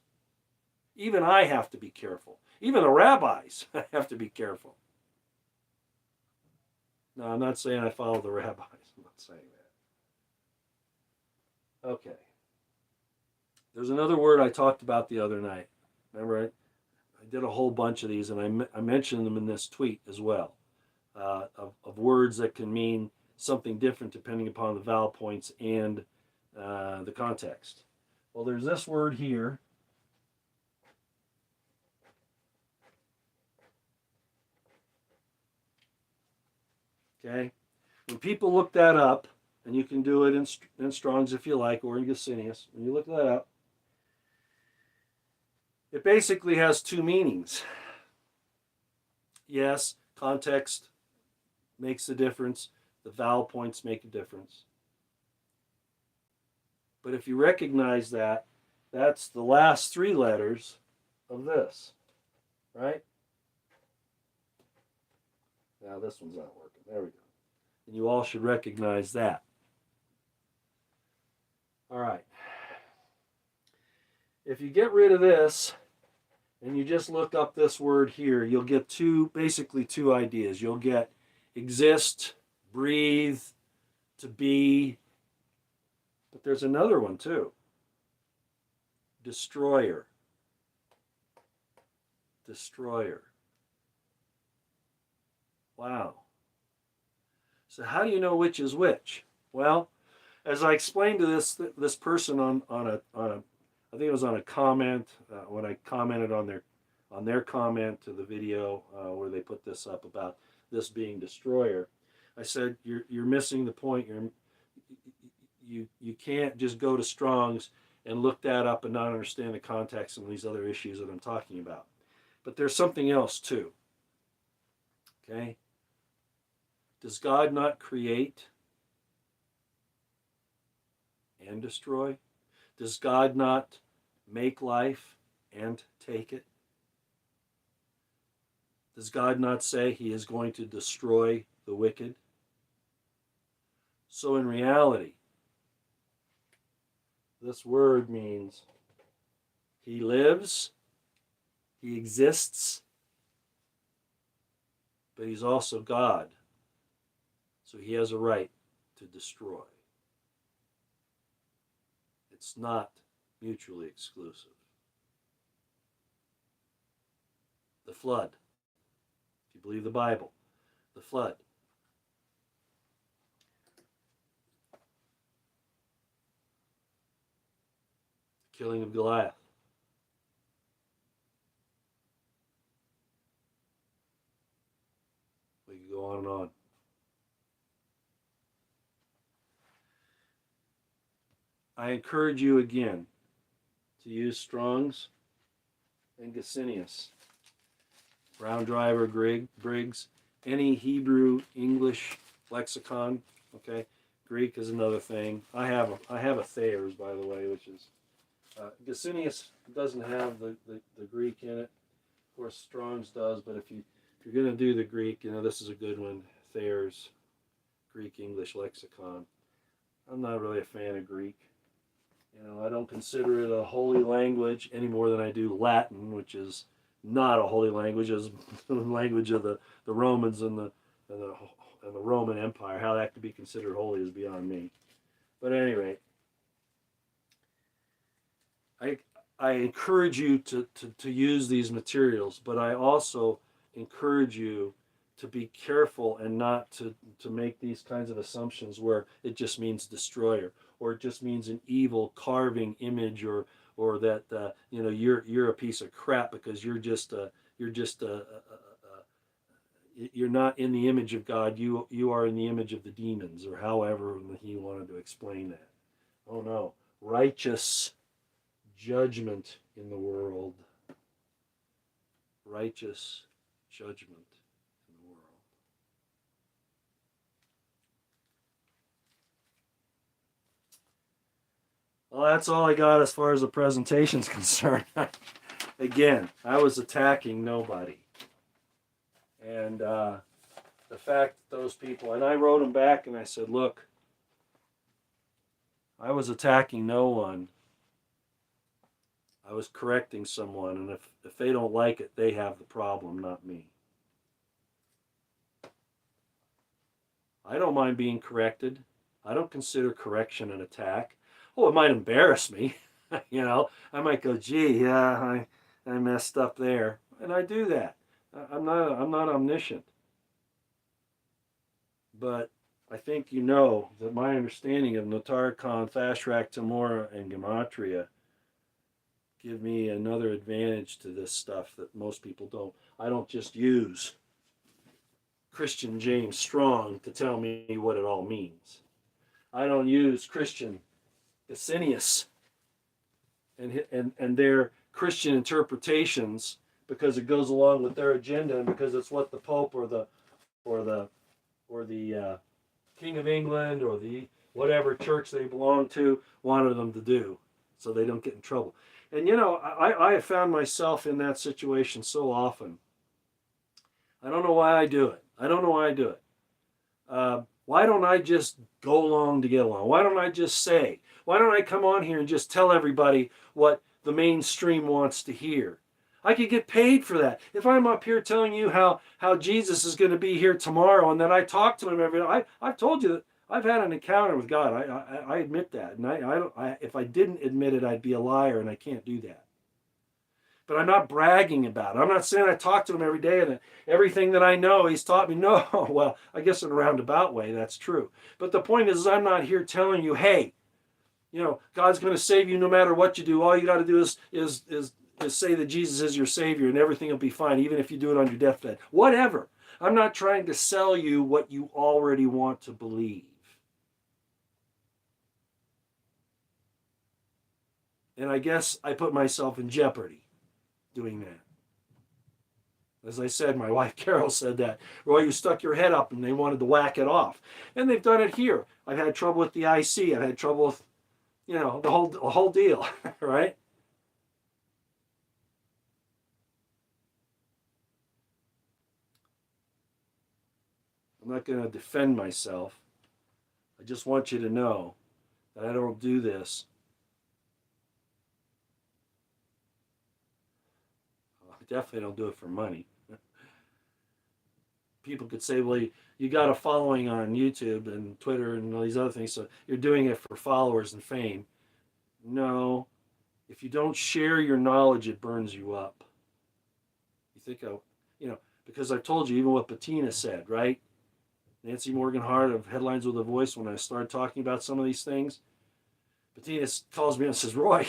Even I have to be careful. Even the rabbis have to be careful. No, I'm not saying I follow the rabbis. I'm not saying that. Okay. There's another word I talked about the other night. Remember, I did a whole bunch of these, and I mentioned them in this tweet as well, of words that can mean something different depending upon the vowel points and the context. Well, there's this word here. Okay? When people look that up, and you can do it in Strong's if you like, or in Gesenius, when you look that up, it basically has two meanings. Yes, context makes a difference. The vowel points make a difference. But if you recognize that, that's the last three letters of this, right? Now this one's not working. There we go. And you all should recognize that. All right. If you get rid of this and you just look up this word here, you'll get basically two ideas. You'll get exist, breathe, to be, but there's another one too. Destroyer. Destroyer. Wow. So how do you know which is which? Well, as I explained to this person on a I think it was on a comment when I commented on their comment to the video where they put this up about this being destroyer. I said you're missing the point. You can't just go to Strong's and look that up and not understand the context and these other issues that I'm talking about. But there's something else too. Okay? Does God not create and destroy? Does God not make life and take it? Does God not say he is going to destroy the wicked? So in reality, this word means he lives, he exists, but he's also God. So he has a right to destroy. It's not mutually exclusive. The flood, if you believe the Bible, the flood. Killing of Goliath. We could go on and on. I encourage you again to use Strong's and Gesenius, Brown Driver, Briggs, any Hebrew, English lexicon. Okay, Greek is another thing. I have a Thayer's, by the way, which is Gesenius doesn't have the Greek in it. Of course, Strong's does, but if you're going to do the Greek, this is a good one. Thayer's Greek English lexicon. I'm not really a fan of Greek. I don't consider it a holy language any more than I do Latin, which is not a holy language, as the language of the Romans and the Roman Empire. How that could be considered holy is beyond me. But at any rate, I encourage you to use these materials, but I also encourage you to be careful and not to make these kinds of assumptions where it just means destroyer, or it just means an evil carving image, or that you're a piece of crap because you're not in the image of God. You are in the image of the demons, or however he wanted to explain that. Oh no, righteous judgment in the world. Righteous judgment. Well, that's all I got as far as the presentation's concerned. Again, I was attacking nobody. And the fact that those people, and I wrote them back and I said, look, I was attacking no one. I was correcting someone, and if they don't like it, they have the problem, not me. I don't mind being corrected. I don't consider correction an attack. Oh, it might embarrass me. I might go, gee, yeah, I messed up there. And I do that. I'm not omniscient. But I think that my understanding of Notarikon, Thashrak, Tamora, and Gematria give me another advantage to this stuff that most people don't. I don't just use Christian James Strong to tell me what it all means. I don't use Christian Gesenius and their Christian interpretations because it goes along with their agenda and because it's what the Pope or the King of England or the whatever church they belong to wanted them to do, so they don't get in trouble. And I have found myself in that situation so often. I don't know why I do it. Why don't I just go along to get along? Why don't I just say? Why don't I come on here and just tell everybody what the mainstream wants to hear? I could get paid for that. If I'm up here telling you how Jesus is going to be here tomorrow and that I talk to him every day, I've told you that I've had an encounter with God. I admit that. And if I didn't admit it, I'd be a liar, and I can't do that. But I'm not bragging about it. I'm not saying I talk to him every day and everything that I know he's taught me. No, well, I guess in a roundabout way that's true. But the point is I'm not here telling you, hey, God's going to save you no matter what you do. All you got to do is say that Jesus is your Savior and everything will be fine, even if you do it on your deathbed. Whatever. I'm not trying to sell you what you already want to believe. And I guess I put myself in jeopardy doing that. As I said, my wife Carol said that. Roy, you stuck your head up and they wanted to whack it off. And they've done it here. I've had trouble with the IC. I've had trouble with, the whole deal, right? I'm not going to defend myself. I just want you to know that I don't do this. I definitely don't do it for money. People could say, well, you got a following on YouTube and Twitter and all these other things, so you're doing it for followers and fame. No. If you don't share your knowledge, it burns you up. You think, because I've told you, even what Bettina said, right? Nancy Morgan Hart of Headlines with a Voice, when I started talking about some of these things, Bettina calls me and says, Roy,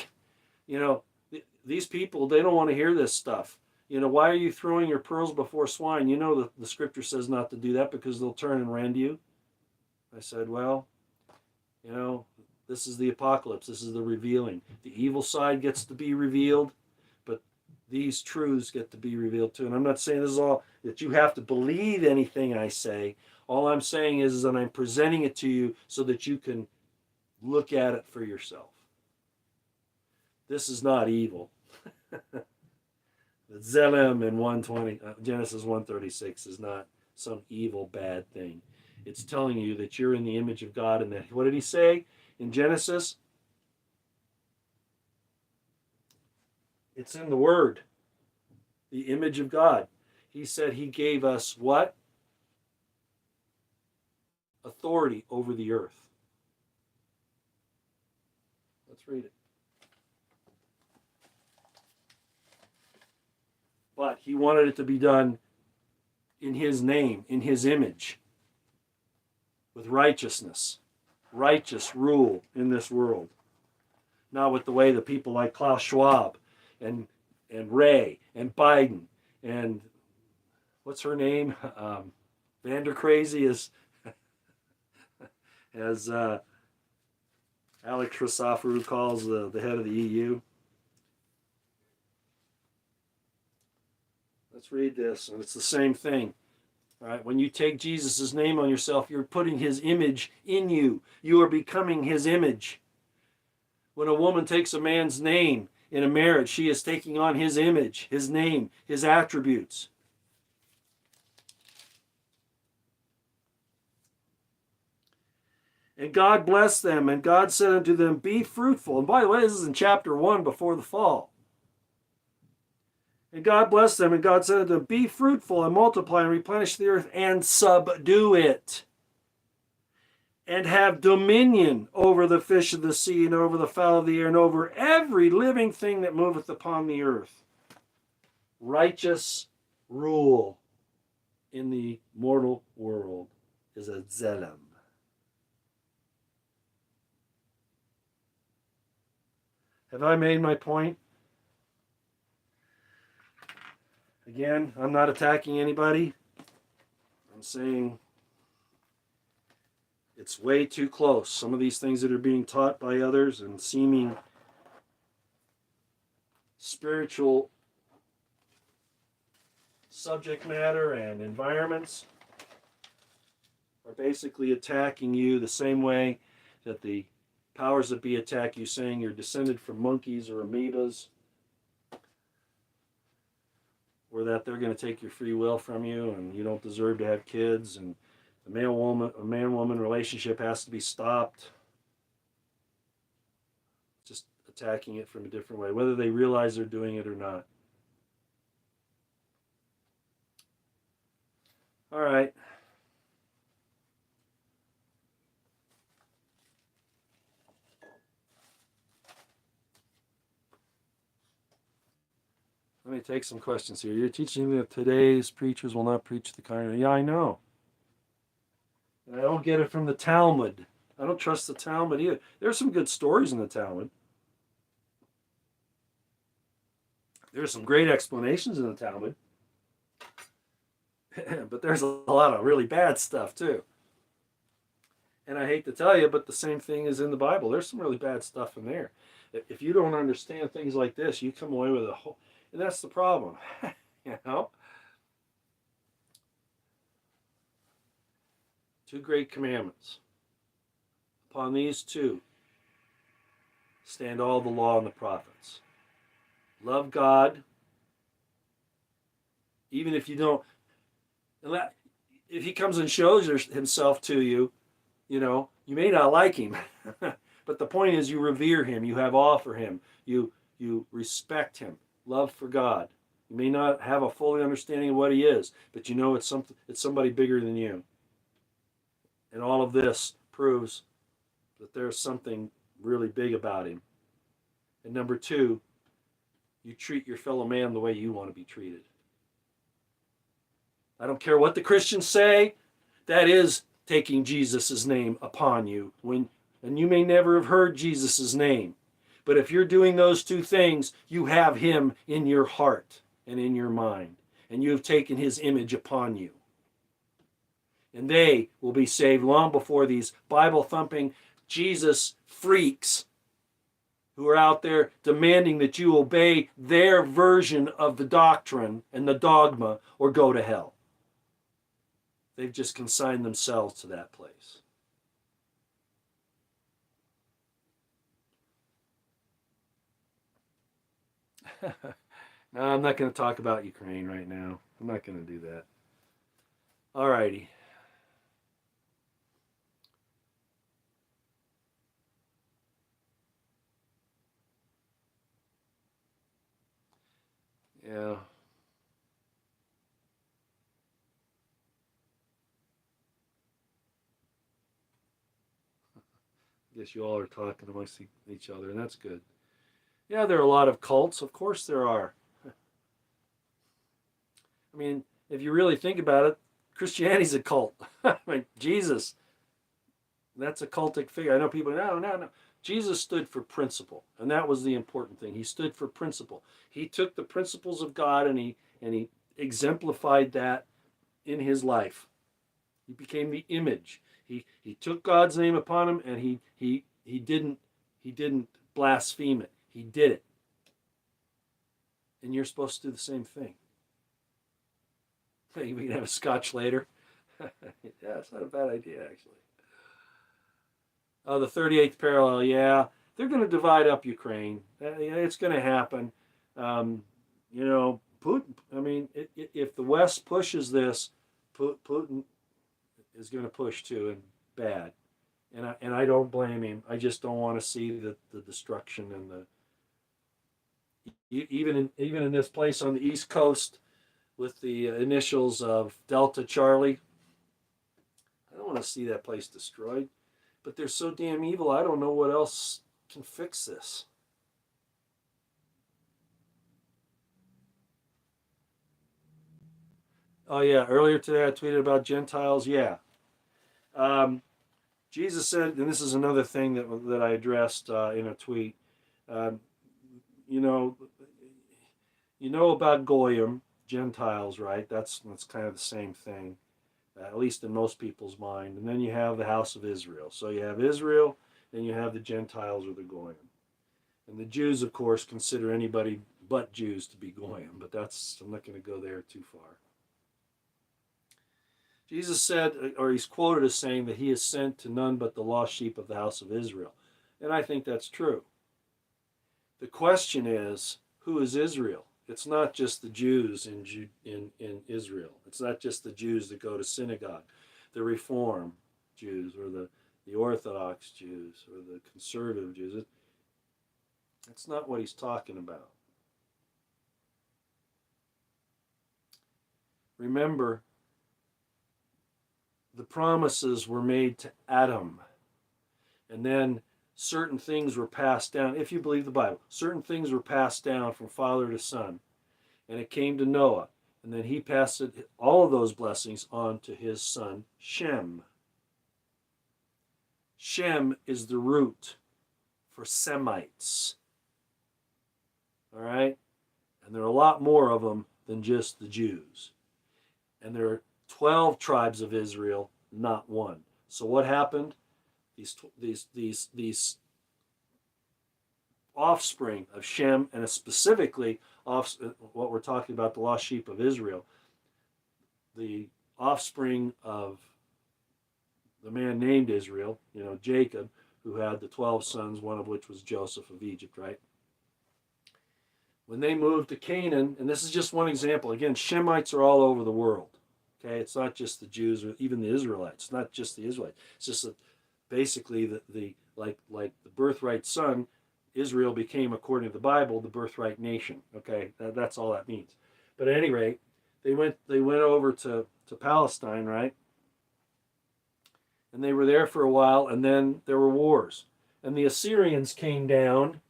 these people, they don't want to hear this stuff. Why are you throwing your pearls before swine? The scripture says not to do that because they'll turn and rend you. I said, well, this is the apocalypse. This is the revealing. The evil side gets to be revealed, but these truths get to be revealed too. And I'm not saying this is all that you have to believe anything I say. All I'm saying is that I'm presenting it to you so that you can look at it for yourself. This is not evil. The Zelem in 120, Genesis 1:36 is not some evil, bad thing. It's telling you that you're in the image of God and that, what did he say in Genesis? It's in the Word. The image of God. He said he gave us what? Authority over the earth. Let's read it. But he wanted it to be done in his name, in his image, with righteousness, righteous rule in this world. Not with the way the people like Klaus Schwab and Ray and Biden and what's her name? Vander Crazy as Alex Christoforou calls the head of the EU. Let's read this, and it's the same thing. All right? When you take Jesus' name on yourself, you're putting his image in you. You are becoming his image. When a woman takes a man's name in a marriage, she is taking on his image, his name, his attributes. And God blessed them, and God said unto them, be fruitful. And by the way, this is in chapter 1 before the fall. And God blessed them, and God said unto them, be fruitful and multiply and replenish the earth and subdue it. And have dominion over the fish of the sea and over the fowl of the air and over every living thing that moveth upon the earth. Righteous rule in the mortal world is a Zelem. Have I made my point? Again, I'm not attacking anybody. I'm saying it's way too close. Some of these things that are being taught by others and seeming spiritual subject matter and environments are basically attacking you the same way that the powers that be attack you, saying you're descended from monkeys or amoebas, or that they're going to take your free will from you and you don't deserve to have kids, and the man-woman relationship has to be stopped. Just attacking it from a different way, whether they realize they're doing it or not. All right. take some questions here. You're teaching me that today's preachers will not preach the kind of... Yeah, I know. And I don't get it from the Talmud. I don't trust the Talmud either. There's some good stories in the Talmud. There's some great explanations in the Talmud. But there's a lot of really bad stuff too. And I hate to tell you, but the same thing is in the Bible. There's some really bad stuff in there. If you don't understand things like this, you come away with a whole... And that's the problem. You know? 2 great commandments. Upon these 2 stand all the law and the prophets. Love God, even if you don't... If he comes and shows himself to you, you know, you may not like him. But the point is you revere him. You have awe for him. You respect him. Love for God. You may not have a fully understanding of what he is, but you know it's somebody bigger than you. And all of this proves that there's something really big about him. And number 2, you treat your fellow man the way you want to be treated. I don't care what the Christians say. That is taking Jesus' name upon you. And you may never have heard Jesus' name. But if you're doing those 2 things, you have him in your heart and in your mind. And you have taken his image upon you. And they will be saved long before these Bible-thumping Jesus freaks who are out there demanding that you obey their version of the doctrine and the dogma or go to hell. They've just consigned themselves to that place. No, I'm not going to talk about Ukraine right now. I'm not going to do that. All righty. Yeah. I guess you all are talking amongst each other, and that's good. Yeah, there are a lot of cults. Of course there are. I mean, if you really think about it, Christianity's a cult. I mean, Jesus, that's a cultic figure. I know people, no. Jesus stood for principle, and that was the important thing. He stood for principle. He took the principles of God and he exemplified that in his life. He became the image. He took God's name upon him, and he didn't blaspheme it. He did it. And you're supposed to do the same thing. We can have a scotch later. Yeah, it's not a bad idea, actually. The 38th parallel, yeah. They're going to divide up Ukraine. It's going to happen. You know, Putin, I mean, if the West pushes this, Putin is going to push too, and bad. And I don't blame him. I just don't want to see the destruction and even in this place on the East Coast with the initials of Delta Charlie. I don't want to see that place destroyed. But they're so damn evil, I don't know what else can fix this. Oh yeah, earlier today I tweeted about Gentiles. Yeah. Jesus said, and this is another thing that I addressed in a tweet. You know about Goyim, Gentiles, right? That's kind of the same thing, at least in most people's mind. And then you have the house of Israel. So you have Israel, then you have the Gentiles or the Goyim. And the Jews, of course, consider anybody but Jews to be Goyim, but I'm not going to go there too far. Jesus said, or he's quoted as saying that he is sent to none but the lost sheep of the house of Israel. And I think that's true. The question is, who is Israel? It's not just the Jews in Israel. It's not just the Jews that go to synagogue, the Reform Jews or the Orthodox Jews or the conservative Jews. That's not what he's talking about. Remember, the promises were made to Adam, and then certain things were passed down. If you believe the Bible, certain things were passed down from father to son, and it came to Noah. And then he passed all of those blessings on to his son Shem. Shem is the root for Semites. All right? And there are a lot more of them than just the Jews. And there are 12 tribes of Israel, not one. So what happened? These offspring of Shem, and specifically what we're talking about, the lost sheep of Israel, the offspring of the man named Israel, Jacob, who had the 12 sons, one of which was Joseph of Egypt, right? When they moved to Canaan, and this is just one example, again, Shemites are all over the world. Okay, it's not just the Jews or even the Israelites. It's not just the Israelites. It's just that basically like the birthright son, Israel became, according to the Bible, the birthright nation. Okay, that's all that means. But at any rate, they went over to Palestine, right? And they were there for a while, and then there were wars. And the Assyrians came down,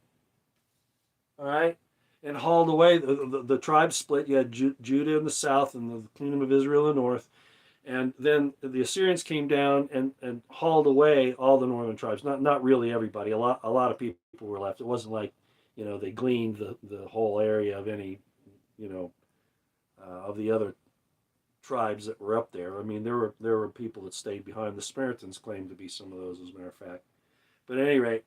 all right, and hauled away. The tribes split. You had Judah in the south and the kingdom of Israel in the north. And then the Assyrians came down and hauled away all the northern tribes. Not really everybody. A lot of people were left. It wasn't like, they gleaned the whole area of any, of the other tribes that were up there. I mean, there were people that stayed behind. The Samaritans claimed to be some of those, as a matter of fact. But at any rate,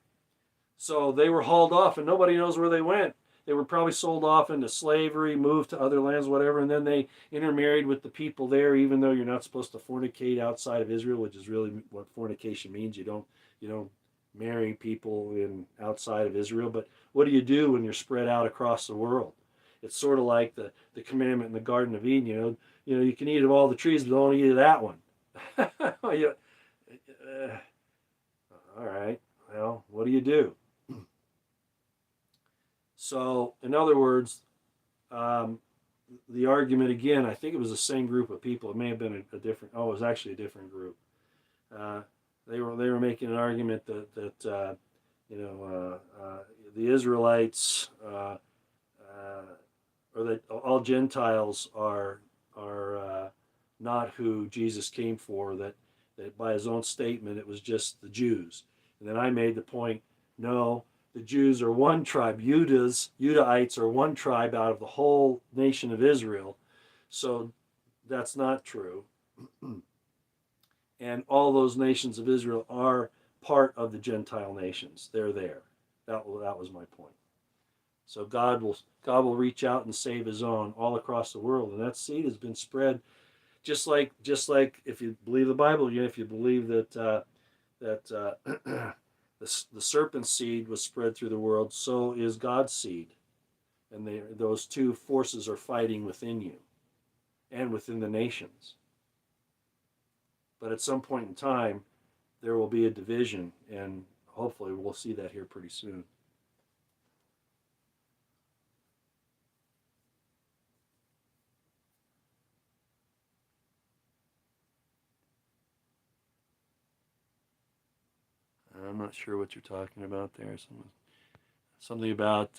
so they were hauled off, and nobody knows where they went. They were probably sold off into slavery, moved to other lands, whatever, and then they intermarried with the people there, even though you're not supposed to fornicate outside of Israel, which is really what fornication means. You don't marry people outside of Israel. But what do you do when you're spread out across the world? It's sort of like the commandment in the Garden of Eden. You can eat of all the trees, but don't eat of that one. All right. Well, what do you do? So, in other words, the argument again, I think it was the same group of people. It may have been a different. Oh, it was actually a different group. They were making an argument that the Israelites or that all Gentiles are not who Jesus came for. That by his own statement, it was just the Jews. And then I made the point, no. The Jews are one tribe. Judahites are one tribe out of the whole nation of Israel. So that's not true. And all those nations of Israel are part of the Gentile nations. They're there. That was my point. So God will reach out and save his own all across the world. And that seed has been spread just like if you believe the Bible, if you believe that the serpent's seed was spread through the world, so is God's seed. And those two forces are fighting within you and within the nations. But at some point in time, there will be a division, and hopefully we'll see that here pretty soon. I'm not sure what you're talking about there. Something about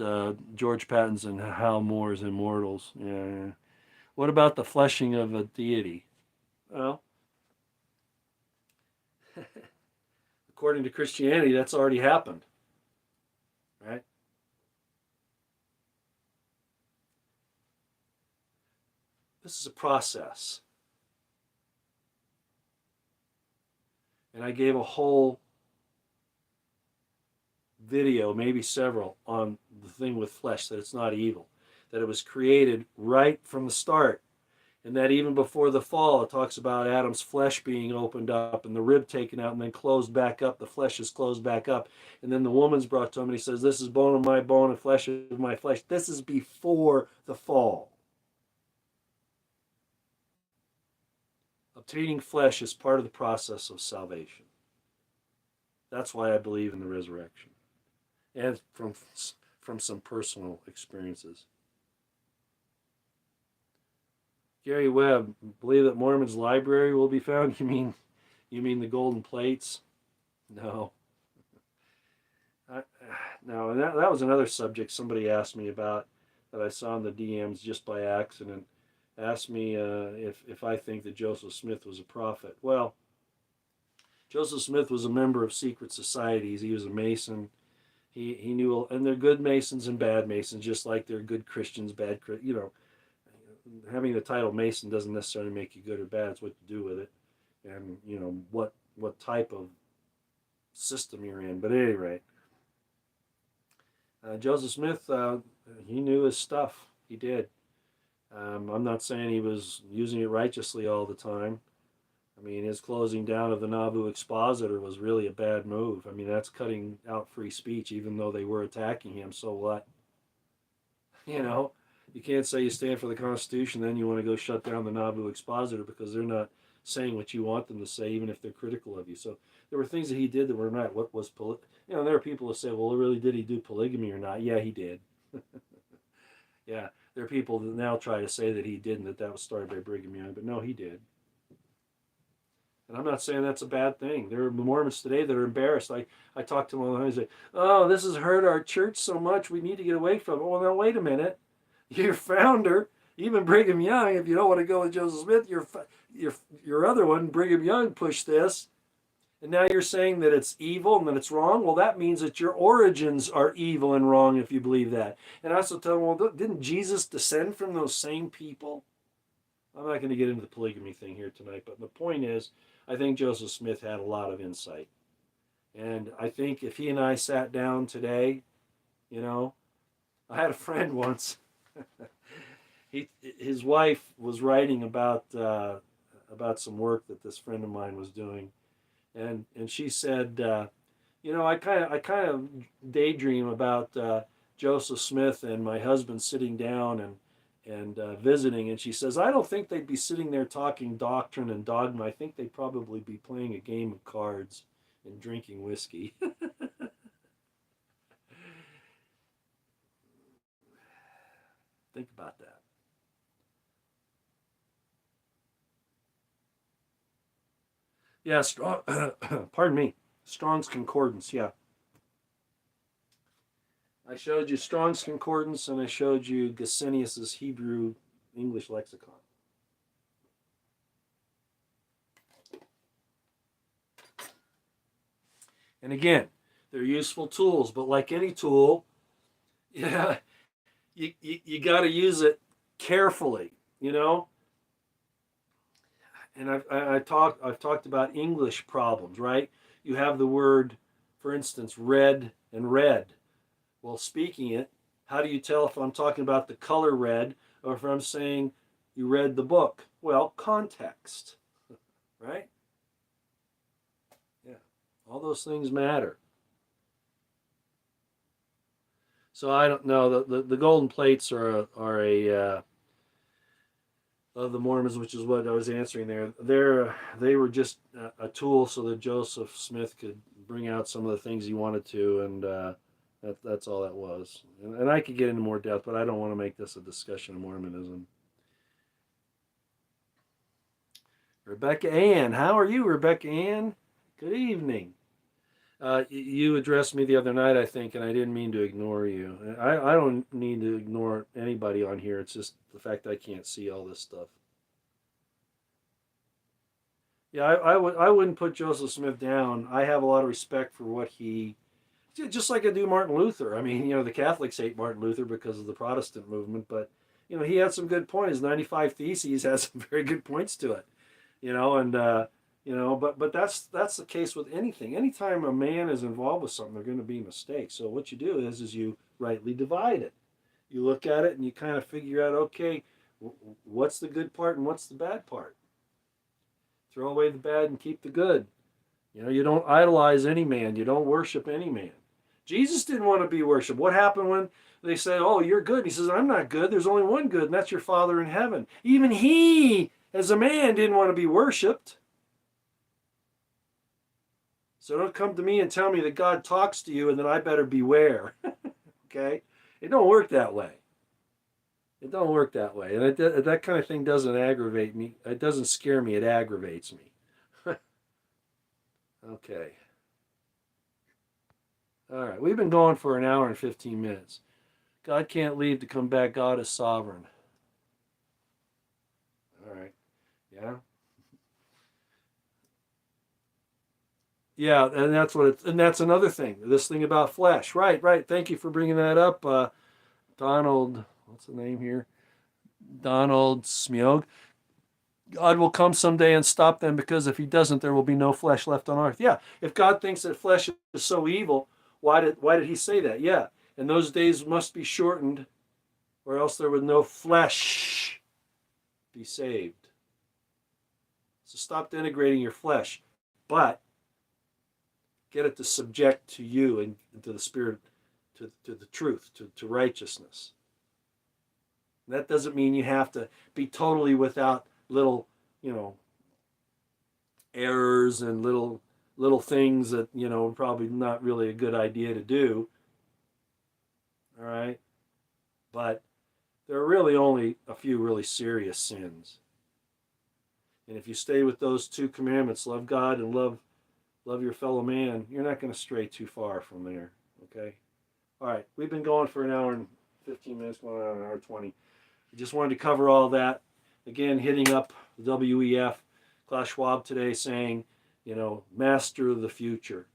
George Patton's and Hal Moore's Immortals. Yeah. What about the fleshing of a deity? Well, according to Christianity, that's already happened. Right? This is a process. And I gave a whole video, maybe several, on the thing with flesh, that it's not evil, that it was created right from the start, and that even before the fall, it talks about Adam's flesh being opened up and the rib taken out and then closed back up. The flesh is closed back up, and then the woman's brought to him, and he says, "This is bone of my bone and flesh of my flesh." This is before the fall. Obtaining flesh is part of the process of salvation. That's why I believe in the resurrection. And from some personal experiences. Gary Webb, believe that Mormon's library will be found? You mean the golden plates? No. No, and that was another subject somebody asked me about. that I saw in the DMs just by accident asked me if I think that Joseph Smith was a prophet. Well, Joseph Smith was a member of secret societies. He was a Mason. He knew, and they're good Masons and bad Masons, just like they're good Christians, bad, having the title Mason doesn't necessarily make you good or bad. It's what you do with it, and what type of system you're in. But at any rate, Joseph Smith, he knew his stuff. He did. I'm not saying he was using it righteously all the time. I mean, his closing down of the Nauvoo Expositor was really a bad move. I mean, that's cutting out free speech, even though they were attacking him. So what? You know, you can't say you stand for the Constitution, then you want to go shut down the Nauvoo Expositor because they're not saying what you want them to say, even if they're critical of you. So there were things that he did that were not what was there are people who say, well, really, did he do polygamy or not? Yeah, he did. Yeah, there are people that now try to say that he didn't, that was started by Brigham Young, but no, he did. And I'm not saying that's a bad thing. There are Mormons today that are embarrassed. I talk to them all the time and say, oh, this has hurt our church so much, we need to get away from it. Well, now, wait a minute. Your founder, even Brigham Young, if you don't want to go with Joseph Smith, your other one, Brigham Young, pushed this. And now you're saying that it's evil and that it's wrong? Well, that means that your origins are evil and wrong if you believe that. And I also tell them, well, didn't Jesus descend from those same people? I'm not going to get into the polygamy thing here tonight, but the point is, I think Joseph Smith had a lot of insight. And I think if he and I sat down today, I had a friend once. His wife was writing about some work that this friend of mine was doing, and she said, I kind of daydream about Joseph Smith and my husband sitting down and visiting, and she says, I don't think they'd be sitting there talking doctrine and dogma. I think they'd probably be playing a game of cards and drinking whiskey. Think about that. Yeah, pardon me, Strong's Concordance, yeah. I showed you Strong's Concordance and I showed you Gesenius's Hebrew English lexicon. And again, they're useful tools, but like any tool, yeah, you got to use it carefully, And I've talked about English problems, right? You have the word, for instance, red and red. Well, speaking it, how do you tell if I'm talking about the color red or if I'm saying you read the book? Well, context, right? Yeah, all those things matter. So I don't know. The golden plates are a of the Mormons, which is what I was answering there. They were just a tool so that Joseph Smith could bring out some of the things he wanted to, and that's all that was. And I could get into more depth, but I don't want to make this a discussion of Mormonism. Rebecca Ann, how are you, Rebecca Ann? Good evening. You addressed me the other night, I think, and I didn't mean to ignore you. I don't need to ignore anybody on here. It's just the fact that I can't see all this stuff. Yeah, I wouldn't put Joseph Smith down. I have a lot of respect for what he, just like I do Martin Luther. I mean, the Catholics hate Martin Luther because of the Protestant movement, but he had some good points. 95 Theses has some very good points to it. But that's the case with anything. Anytime a man is involved with something, there are going to be mistakes. So what you do is you rightly divide it. You look at it and you kind of figure out, okay, what's the good part and what's the bad part. Throw away the bad and keep the good. You don't idolize any man. You don't worship any man. Jesus didn't want to be worshipped. What happened when they said, oh, you're good? He says, I'm not good. There's only one good, and that's your Father in heaven. Even he, as a man, didn't want to be worshipped. So don't come to me and tell me that God talks to you and that I better beware. Okay? It don't work that way. It don't work that way. And that kind of thing doesn't aggravate me. It doesn't scare me. It aggravates me. Okay. All right. We've been going for an hour and 15 minutes. God can't leave to come back. God is sovereign. All right. Yeah. Yeah, and that's what it's, and that's another thing. This thing about flesh. Right, right. Thank you for bringing that up, Donald. What's the name here? Donald Smiog. God will come someday and stop them, because if he doesn't, there will be no flesh left on earth. Yeah, if God thinks that flesh is so evil, why did he say that? Yeah, and those days must be shortened, or else there would no flesh be saved. So stop denigrating your flesh, but get it to subject to you and to the Spirit, to the truth, to righteousness. That doesn't mean you have to be totally without little, you know, errors and little things that, probably not really a good idea to do. All right, but there are really only a few really serious sins, and if you stay with those two commandments, love God and love your fellow man, you're not going to stray too far from there. Okay. All right, we've been going for an hour and 15 minutes, going on an hour 20. I just wanted to cover all that. Again, hitting up the WEF, Klaus Schwab today saying, master of the future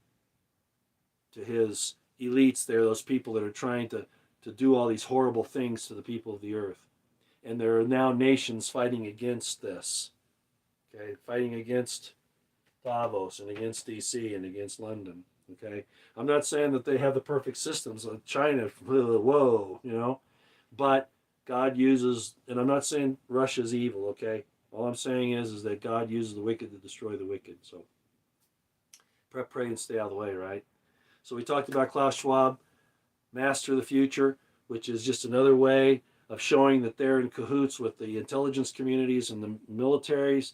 to his elites there, those people that are trying to do all these horrible things to the people of the earth. And there are now nations fighting against this, okay, fighting against Davos and against DC and against London, okay. I'm not saying that they have the perfect systems. China, whoa, but God uses, and I'm not saying Russia's evil, okay. All I'm saying is that God uses the wicked to destroy the wicked. So pray and stay out of the way, right? So we talked about Klaus Schwab, master of the future, which is just another way of showing that they're in cahoots with the intelligence communities and the militaries,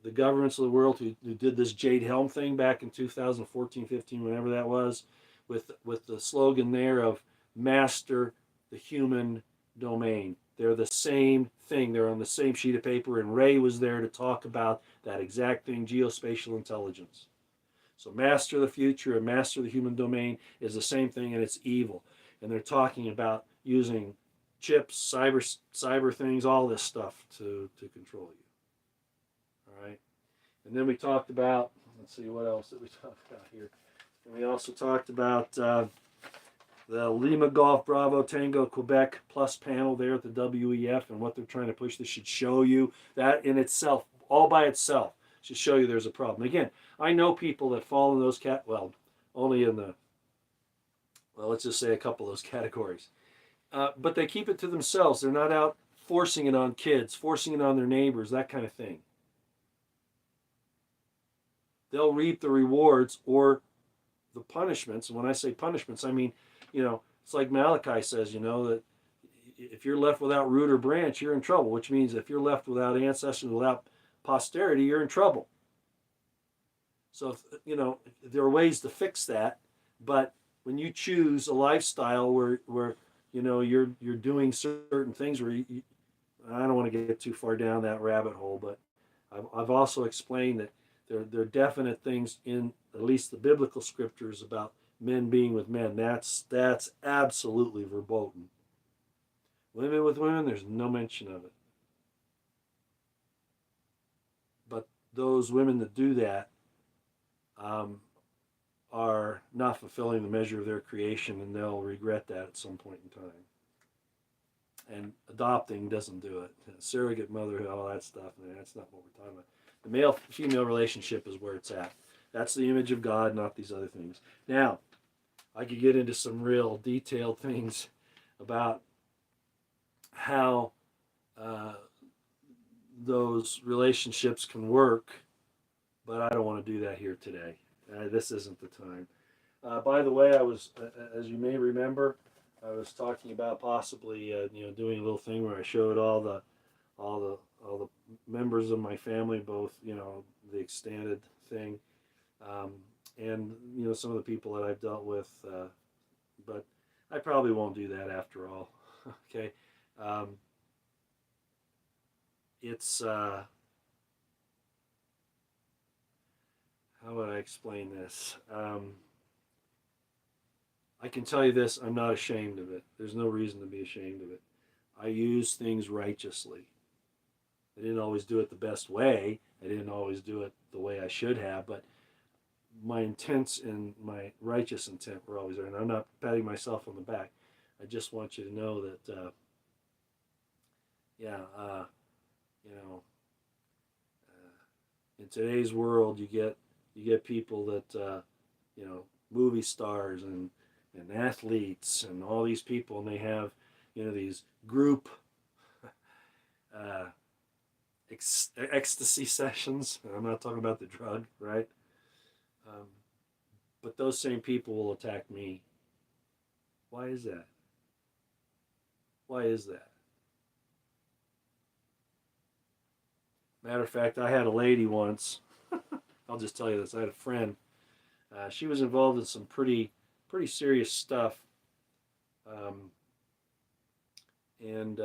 the governments of the world who did this Jade Helm thing back in 2014, 15, whenever that was, with the slogan there of master the human domain. They're the same thing. They're on the same sheet of paper, and Ray was there to talk about that exact thing, geospatial intelligence. So master the future and master the human domain is the same thing, and it's evil. And they're talking about using chips, cyber things, all this stuff to control you. All right. And then we talked about, let's see, what else did we talk about here? And we also talked about the Lima Golf Bravo Tango Quebec Plus panel there at the WEF and what they're trying to push. This should show you that in itself, all by itself, should show you there's a problem. Again, I know people that fall in those only in the, let's just say a couple of those categories. But they keep it to themselves. They're not out forcing it on kids, forcing it on their neighbors, that kind of thing. They'll reap the rewards or the punishments. And when I say punishments, I mean, it's like Malachi says, that if you're left without root or branch, you're in trouble, which means if you're left without ancestors, without posterity, you're in trouble. So, there are ways to fix that, but when you choose a lifestyle where you're doing certain things where I don't want to get too far down that rabbit hole, but I've also explained that there are definite things in at least the biblical scriptures about men being with men. That's absolutely verboten. Women with women, there's no mention of it. But those women that do that are not fulfilling the measure of their creation, and they'll regret that at some point in time. And adopting doesn't do it. Surrogate motherhood, all that stuff, man, that's not what we're talking about. The male-female relationship is where it's at. That's the image of God, not these other things. Now, I could get into some real detailed things about how those relationships can work, but I don't want to do that here today. This isn't the time. By the way, I was, as you may remember, I was talking about possibly, doing a little thing where I showed all the members of my family, both, the extended thing, and some of the people that I've dealt with. But I probably won't do that after all. Okay, it's how would I explain this? I can tell you this, I'm not ashamed of it. There's no reason to be ashamed of it. I use things righteously. I didn't always do it the best way. I didn't always do it the way I should have, but my intents and my righteous intent were always there. And I'm not patting myself on the back. I just want you to know that, yeah, you know, in today's world, you get people that, movie stars and athletes and all these people, and they have, these group uh, ecstasy sessions. I'm not talking about the drug, right? Um, but those same people will attack me. Why is that? Why is that? Matter of fact, I had a lady once. I'll just tell you this. I had a friend. She was involved in some pretty serious stuff, um, and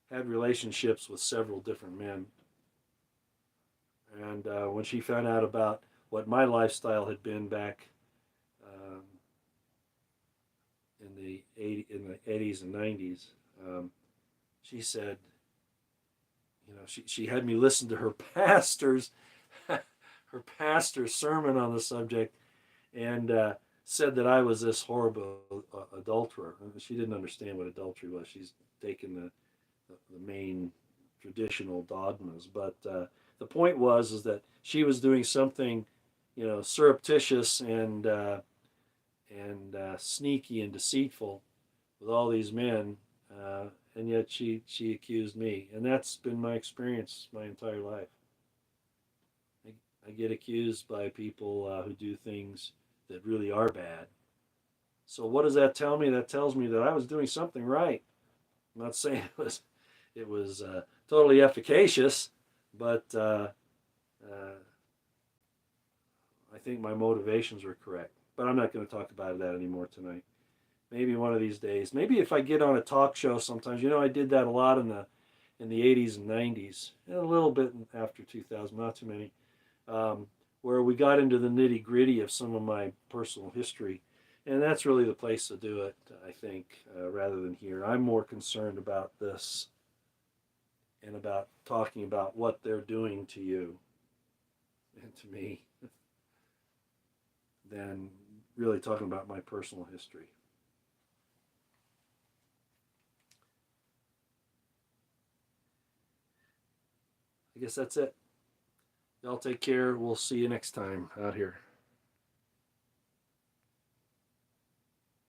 had relationships with several different men. And when she found out about what my lifestyle had been back um, in the 80s and 90s, she said, she had me listen to her pastor's her pastor's sermon on the subject, and said that I was this horrible adulterer. She didn't understand what adultery was. She's taken the main traditional dogmas, but the point was is that she was doing something, surreptitious and sneaky and deceitful with all these men, and yet she accused me, and that's been my experience my entire life. I get accused by people who do things that really are bad. So what does that tell me? That tells me that I was doing something right. I'm not saying it was totally efficacious, but I think my motivations were correct. But I'm not going to talk about that anymore tonight. Maybe one of these days. Maybe if I get on a talk show sometimes. I did that a lot in the 80s and 90s, and a little bit after 2000, not too many, where we got into the nitty gritty of some of my personal history. And that's really the place to do it, I think, rather than here. I'm more concerned about this and about talking about what they're doing to you and to me than really talking about my personal history. I guess that's it. Y'all take care. We'll see you next time out here.